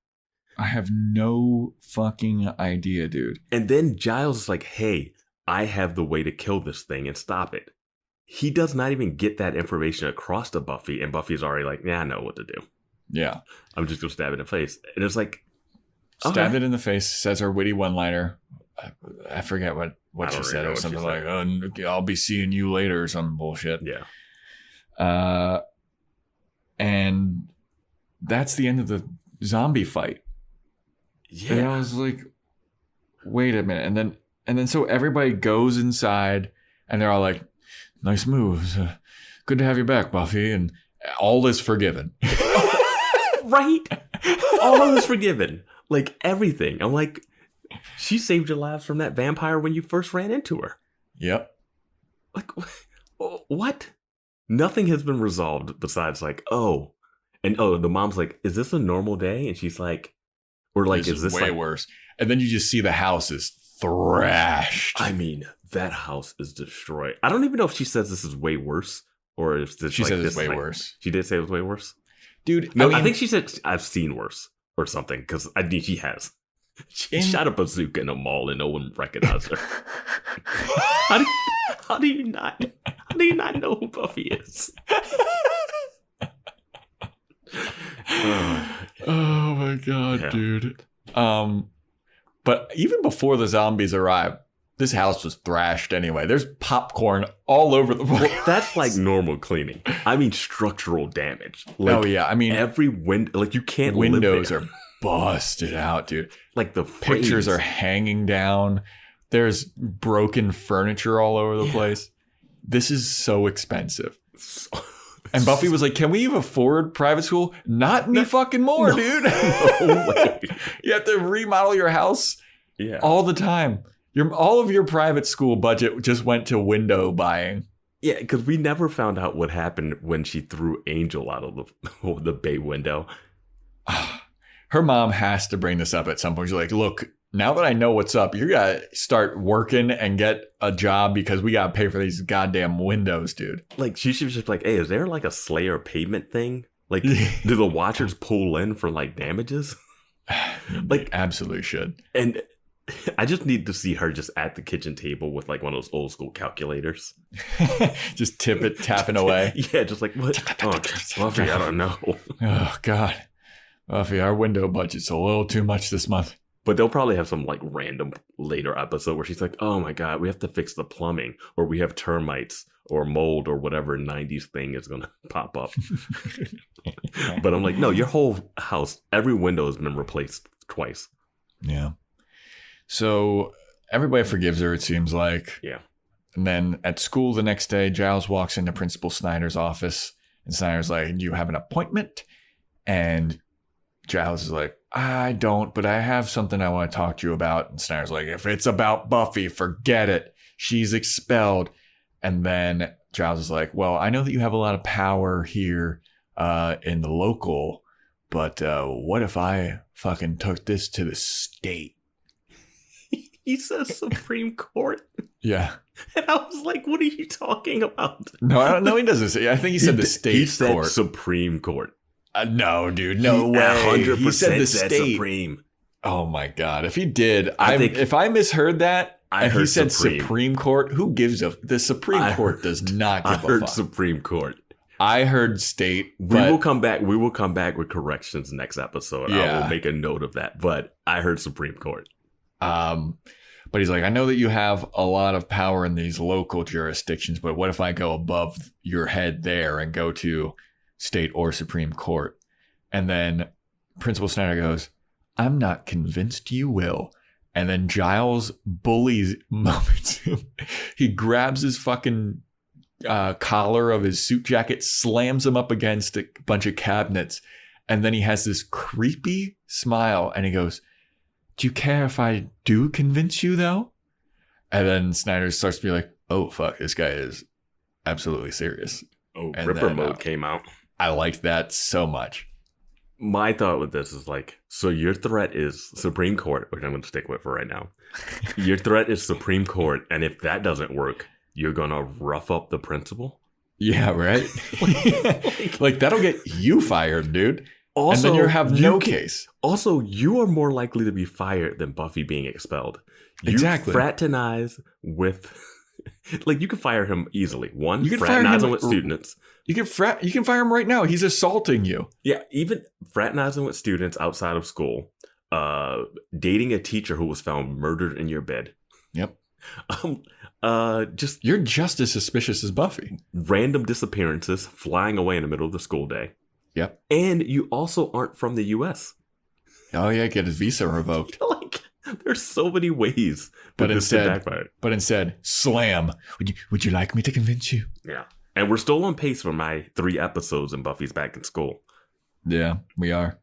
S5: I have no fucking idea, dude.
S6: And then Giles is hey, I have the way to kill this thing and stop it. He does not even get that information across to Buffy, and Buffy's already I know what to do.
S5: Yeah.
S6: I'm just going to stab it in the face. And it's
S5: Stabbed it in the face, says her witty one-liner. I forget what she said. It was something I'll be seeing you later or some bullshit.
S6: Yeah.
S5: And that's the end of the zombie fight.
S6: Yeah.
S5: And I was wait a minute. And then so everybody goes inside, and they're all nice moves. Good to have you back, Buffy. And all is forgiven.
S6: Right? All is forgiven. Everything. I'm she saved your lives from that vampire when you first ran into her.
S5: Yep.
S6: Like, what? Nothing has been resolved besides like, oh, and the mom's like, is this a normal day? And she's like, or like, is this
S5: way
S6: like,
S5: worse? And then you just see the house is thrashed.
S6: I mean, that house is destroyed. I don't even know if she says this is way worse or if this,
S5: she
S6: like,
S5: says
S6: this
S5: it's way
S6: like,
S5: worse.
S6: She did say it was way worse,
S5: dude.
S6: No, I think she said I've seen worse or something because I mean she has. She shot a bazooka in a mall and no one recognized her. How do you not know who Buffy is?
S5: Oh my god, dude. But even before the zombies arrive, this house was thrashed anyway. There's popcorn all over the place.
S6: Well, that's like normal cleaning. I mean structural damage. Like,
S5: oh yeah, I mean
S6: every window, like you can't
S5: windows
S6: live there.
S5: are busted out, dude.
S6: Like the
S5: pictures are hanging down. There's broken furniture all over the place. This is so expensive. And Buffy was like, can we even afford private school? Not any fucking more, dude.
S6: No way.
S5: You have to remodel your house all the time. All of your private school budget just went to window buying.
S6: Yeah, because we never found out what happened when she threw Angel out of the bay window.
S5: Her mom has to bring this up at some point. She's like, look, now that I know what's up, you got to start working and get a job because we got to pay for these goddamn windows, dude.
S6: Like, she should just like, hey, is there like a Slayer payment thing? Like, do the Watchers pull in for like damages?
S5: Like, absolutely should.
S6: And I just need to see her just at the kitchen table with like one of those old school calculators.
S5: Just tapping away.
S6: Yeah, just like, what? Oh, Buffy, I don't know.
S5: Oh, God. Buffy, our window budget's a little too much this month.
S6: But they'll probably have some like random later episode where she's like, oh my God, we have to fix the plumbing, or we have termites or mold or whatever 90s thing is going to pop up. But I'm like, no, your whole house, every window has been replaced twice.
S5: Yeah. So everybody forgives her, it seems like.
S6: Yeah.
S5: And then at school the next day, Giles walks into Principal Snyder's office, and Snyder's like, do you have an appointment? And Giles is like, I don't, but I have something I want to talk to you about. And Snyder's like, if it's about Buffy, forget it. She's expelled. And then Giles is like, well, I know that you have a lot of power here in the local, but what if I fucking took this to the state?
S6: He says Supreme Court.
S5: Yeah.
S6: And I was like, what are you talking about?
S5: No, I don't know. He doesn't say. I think he said the state
S6: he said
S5: court.
S6: Supreme Court.
S5: No, dude, no way.
S6: 100%
S5: he said the
S6: said
S5: state.
S6: Supreme.
S5: Oh my God! If he did,
S6: if
S5: I misheard that, and he said
S6: Supreme.
S5: Supreme Court. Who gives a? The Supreme Court does not give a fuck.
S6: I heard Supreme Court.
S5: I heard state.
S6: We will come back. We will come back with corrections next episode. Yeah. I will make a note of that. But I heard Supreme Court.
S5: But he's like, I know that you have a lot of power in these local jurisdictions, but what if I go above your head there and go to state or Supreme Court? And then Principal Snyder goes, I'm not convinced you will. And then Giles bullies him. He grabs his fucking collar of his suit jacket, slams him up against a bunch of cabinets. And then he has this creepy smile and he goes, do you care if I do convince you though? And then Snyder starts to be like, oh, fuck, this guy is absolutely serious.
S6: Oh,
S5: and
S6: Ripper mode came out.
S5: I liked that so much.
S6: My thought with this is like, so your threat is Supreme Court, which I'm going to stick with for right now. Your threat is Supreme Court. And if that doesn't work, you're going to rough up the principal?
S5: Yeah, right? like that'll get you fired, dude.
S6: Also,
S5: and then you have no case.
S6: Also, you are more likely to be fired than Buffy being expelled. You
S5: exactly.
S6: Fraternize with, like, you can fire him easily. One,
S5: you can
S6: fraternizing with students.
S5: You can fire him right now. He's assaulting you.
S6: Yeah, even fraternizing with students outside of school. Dating a teacher who was found murdered in your bed.
S5: Yep.
S6: Just
S5: you're just as suspicious as Buffy.
S6: Random disappearances, flying away in the middle of the school day.
S5: Yep.
S6: And you also aren't from the U.S.
S5: Oh, yeah, get his visa revoked.
S6: Like, there's so many ways.
S5: But instead, slam. Would you like me to convince you?
S6: Yeah. And we're still on pace for my 3 episodes and Buffy's back in school.
S5: Yeah, we are.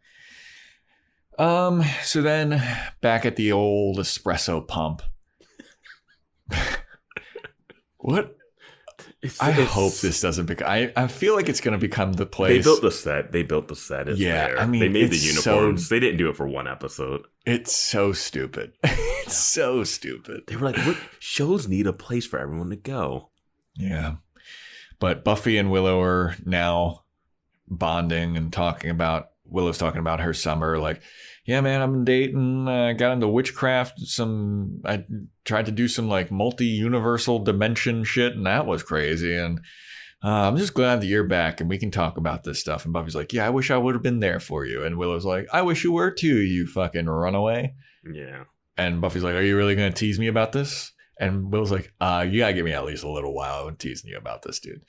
S5: So then, back at the old espresso pump. What I hope this doesn't become. I feel like it's going to become the place.
S6: They built the set. It's there.
S5: I mean,
S6: they made the uniforms. They didn't do it for one episode.
S5: It's so stupid. It's so stupid.
S6: They were like, "What shows need a place for everyone to go?"
S5: Yeah, but Buffy and Willow are now bonding and talking about. Willow's talking about her summer, like, yeah, man, I'm dating, got into witchcraft, I tried to do some like multi-universal dimension shit, and that was crazy, and I'm just glad that you're back and we can talk about this stuff. And Buffy's like, yeah, I wish I would have been there for you. And Willow's like, I wish you were too, you fucking runaway.
S6: Yeah.
S5: And Buffy's like, are you really going to tease me about this? And Willow's like, you gotta give me at least a little while of teasing you about this, dude.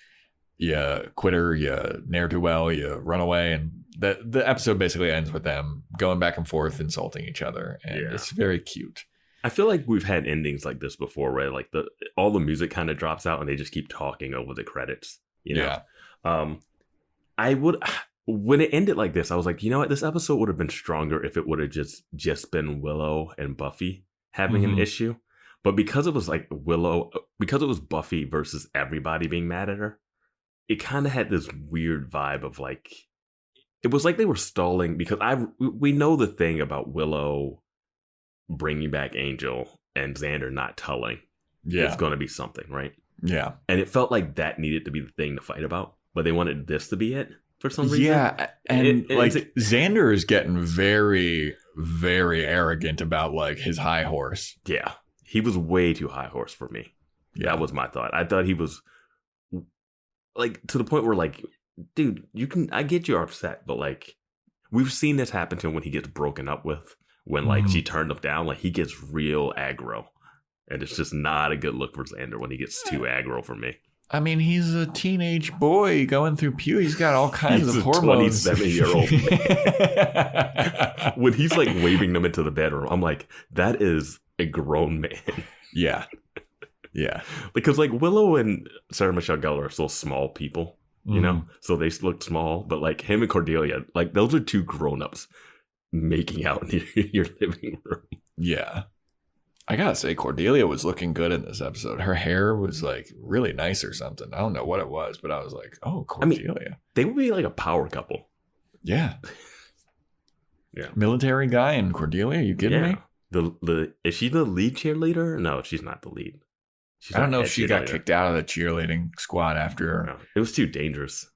S5: You quitter, you ne'er-do-well, you run away, and the episode basically ends with them going back and forth, insulting each other, and it's very cute.
S6: I feel like we've had endings like this before, where like all the music kind of drops out and they just keep talking over the credits. You know? Yeah. When it ended like this, I was like, you know what, this episode would have been stronger if it would have just been Willow and Buffy having an issue, but because it was like because it was Buffy versus everybody being mad at her. It kind of had this weird vibe of like, it was like they were stalling because we know the thing about Willow bringing back Angel and Xander not telling. Yeah. It's going to be something, right? Yeah. And it felt like that needed to be the thing to fight about, but they wanted this to be it for some reason. Yeah.
S5: And Xander is getting very, very arrogant about like his high horse.
S6: Yeah. He was way too high horse for me. Yeah. That was my thought. I thought he was... like to the point where like, dude, I get you're upset, but like we've seen this happen to him when he gets broken up with, when like she turned him down, like he gets real aggro, and it's just not a good look for Xander when he gets too aggro for me.
S5: I mean, he's a teenage boy going through puberty. He's got all kinds of hormones.
S6: 27-year-old man. When he's like waving them into the bedroom, I'm like, that is a grown man.
S5: Yeah. Yeah.
S6: Because like Willow and Sarah Michelle Gellar are still small people, you know? So they look small, but like him and Cordelia, like those are two grown-ups making out in your living room.
S5: Yeah. I gotta say, Cordelia was looking good in this episode. Her hair was like really nice or something. I don't know what it was, but I was like, oh, Cordelia. I mean,
S6: they would be like a power couple.
S5: Yeah. Yeah. Military guy and Cordelia, are you kidding me?
S6: Is she the lead cheerleader? No, she's not the lead.
S5: I don't know if she got kicked out of the cheerleading squad after her.
S6: No, it was too dangerous.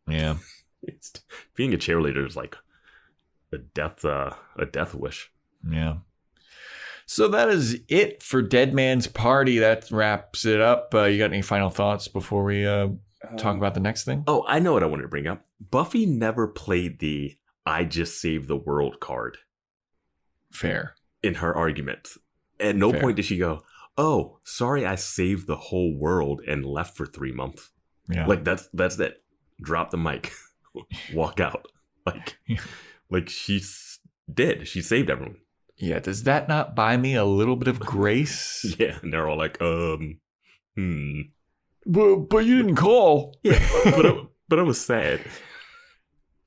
S5: Yeah.
S6: Being a cheerleader is like a death wish.
S5: Yeah. So that is it for Dead Man's Party. That wraps it up. You got any final thoughts before we talk about the next thing?
S6: Oh, I know what I wanted to bring up. Buffy never played the I just saved the world card.
S5: Fair.
S6: In her arguments. At no point did she go, oh, sorry, I saved the whole world and left for 3 months. Yeah. Like that's that. Drop the mic. Walk out. Like she did. She saved everyone.
S5: Yeah, does that not buy me a little bit of grace?
S6: Yeah, and they're all like, But
S5: you didn't call.
S6: Yeah, but I was sad.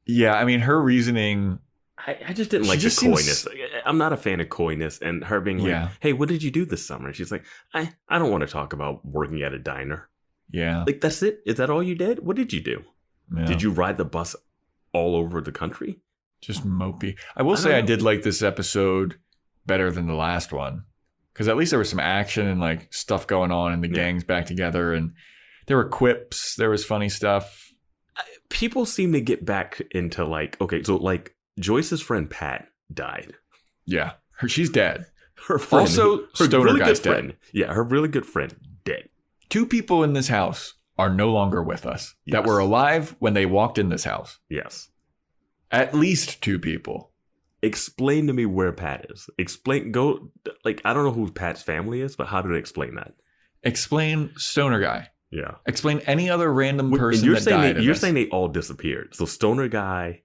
S5: Yeah, I mean, her reasoning...
S6: I just didn't like the coyness. I'm not a fan of coyness, and her being like, hey, what did you do this summer? And she's like, I don't want to talk about working at a diner.
S5: Yeah.
S6: Like, that's it? Is that all you did? What did you do? Yeah. Did you ride the bus all over the country?
S5: Just mopey. I will say I did like this episode better than the last one, because at least there was some action and like stuff going on, and the gang's back together, and there were quips, there was funny stuff.
S6: People seem to get back into like, okay, so like Joyce's friend Pat died.
S5: Yeah, she's dead.
S6: Her friend,
S5: also, her stoner
S6: really
S5: guy's
S6: good friend.
S5: dead.
S6: Yeah, her really good friend dead.
S5: 2 people in this house are no longer with us that were alive when they walked in this house.
S6: Yes.
S5: At least 2 people.
S6: Explain to me where Pat is. I don't know who Pat's family is, but how do they explain that?
S5: Explain stoner guy.
S6: Yeah.
S5: Explain any other random person that died.
S6: You're saying they all disappeared. So stoner guy,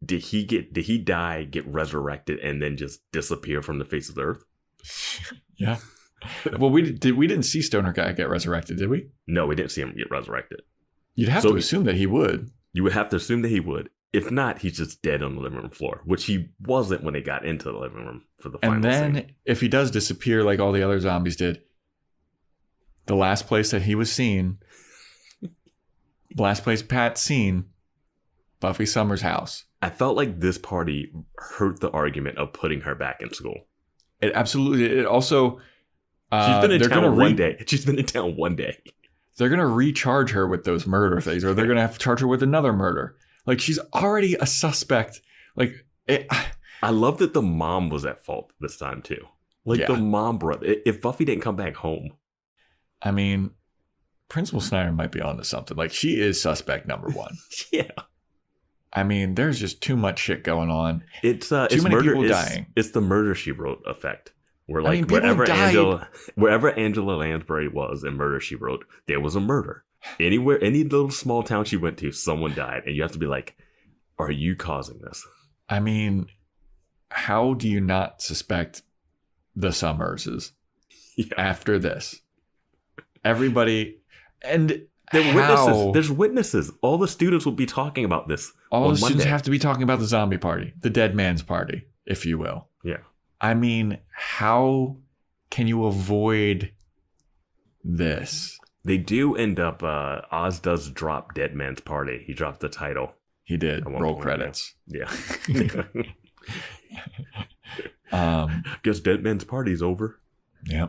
S6: did he die, get resurrected, and then just disappear from the face of the earth?
S5: Yeah. Well, we didn't see stoner guy get resurrected, did we?
S6: No, we didn't see him get resurrected.
S5: You'd have to assume that he would.
S6: You would have to assume that he would. If not, he's just dead on the living room floor, which he wasn't when they got into the living room for the final
S5: scene. And then,
S6: scene.
S5: If he does disappear like all the other zombies did, the last place that he was seen Last place Pat seen, Buffy Summers' house.
S6: I felt like this party hurt the argument of putting her back in school.
S5: It absolutely. It also.
S6: She's been in town one day. She's been in town one day.
S5: They're gonna recharge her with those murder things, or they're gonna have to charge her with another murder. Like, she's already a suspect. Like,
S6: I love that the mom was at fault this time too. Like, the mom brother. If Buffy didn't come back home,
S5: I mean, Principal Snyder might be onto something. Like, she is suspect number one.
S6: Yeah.
S5: I mean, there's just too much shit going on.
S6: It's
S5: too many people dying.
S6: It's the Murder, She Wrote effect. Where, like,
S5: I mean,
S6: wherever Angela Lansbury was in Murder, She Wrote, there was a murder. Anywhere, any little small town she went to, someone died. And you have to be like, are you causing this?
S5: I mean, how do you not suspect the Summerses after this? Everybody... And...
S6: There's witnesses. All the students will be talking about this.
S5: All the students have to be talking about the zombie party, the dead man's party, if you will.
S6: Yeah.
S5: I mean, how can you avoid this?
S6: They do end up, Oz does drop Dead Man's Party. He dropped the title.
S5: He did. Roll credits.
S6: Yeah. Guess Dead Man's Party's over.
S5: Yeah.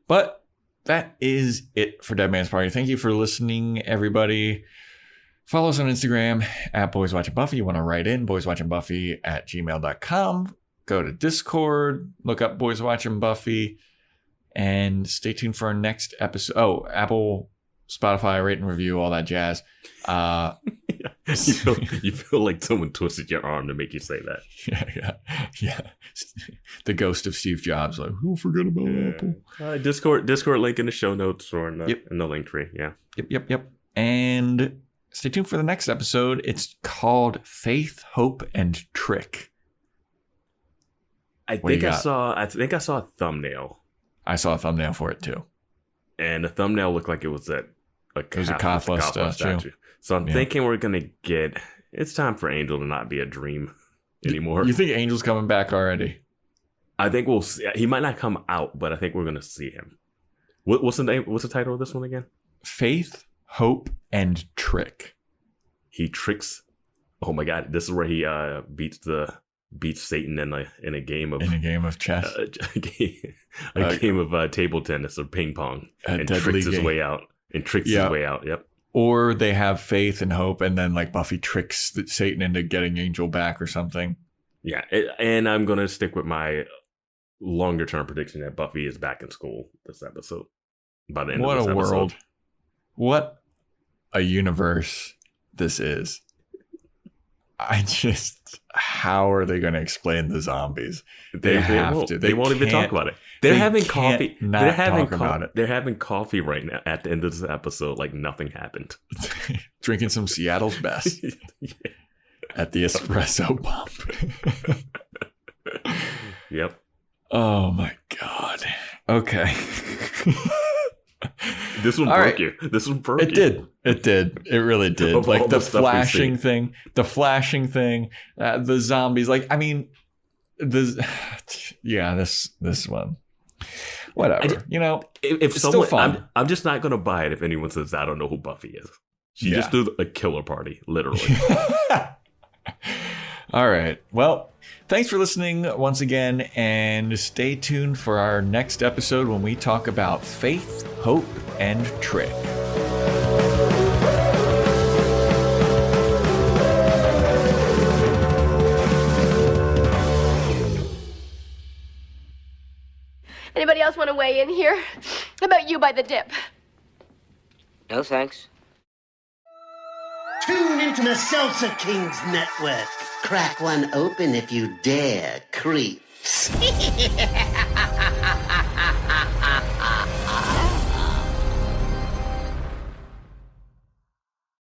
S5: But that is it for Dead Man's Party. Thank you for listening, everybody. Follow us on Instagram at Boys Watching Buffy. You want to write in, boyswatchingbuffy@gmail.com. Go to Discord, look up Boys Watching Buffy, and stay tuned for our next episode. Oh, Apple, Spotify, rate and review, all that jazz.
S6: You feel like someone twisted your arm to make you say that.
S5: Yeah. The ghost of Steve Jobs, like, who forgot about Apple?
S6: Discord link in the show notes or in the link tree. Yeah.
S5: Yep. And stay tuned for the next episode. It's called Faith, Hope, and Trick.
S6: I think I saw a thumbnail.
S5: I saw a thumbnail for it too.
S6: And the thumbnail looked like it was a
S5: Catholic statue.
S6: So I'm thinking we're going to get... It's time for Angel to not be a dream anymore.
S5: You think Angel's coming back already?
S6: I think we'll see. He might not come out, but I think we're going to see him. What's the name? What's the title of this one again?
S5: Faith, Hope, and Trick.
S6: He tricks... Oh my God. This is where he beats Satan in a game of
S5: chess,
S6: a game of table tennis or ping pong, and tricks his way out. Yep.
S5: Or they have faith and hope, and then like Buffy tricks Satan into getting Angel back or something.
S6: Yeah, and I'm gonna stick with my longer term prediction that Buffy is back in school this episode. By the end of this episode. What a world!
S5: What a universe this is. How are they going to explain the zombies? They have to.
S6: They won't even talk about it. They're having coffee. They're having coffee right now at the end of this episode, like nothing happened.
S5: Drinking some Seattle's best at the espresso pump.
S6: Yep.
S5: Oh my God. Okay.
S6: This one broke you. This one broke you.
S5: It did. It really did. Like the flashing thing, the zombies. Like, I mean, this one. Whatever.
S6: If
S5: it's
S6: someone,
S5: still fun.
S6: I'm just not going to buy it if anyone says I don't know who Buffy is. She just threw a killer party, literally.
S5: All right. Well, thanks for listening once again, and stay tuned for our next episode when we talk about Faith, Hope, and Trick.
S8: Anybody else want to weigh in here? How about you by the dip?
S3: No, thanks.
S1: Tune into the Salsa Kings Network. Crack one open if you dare, creeps.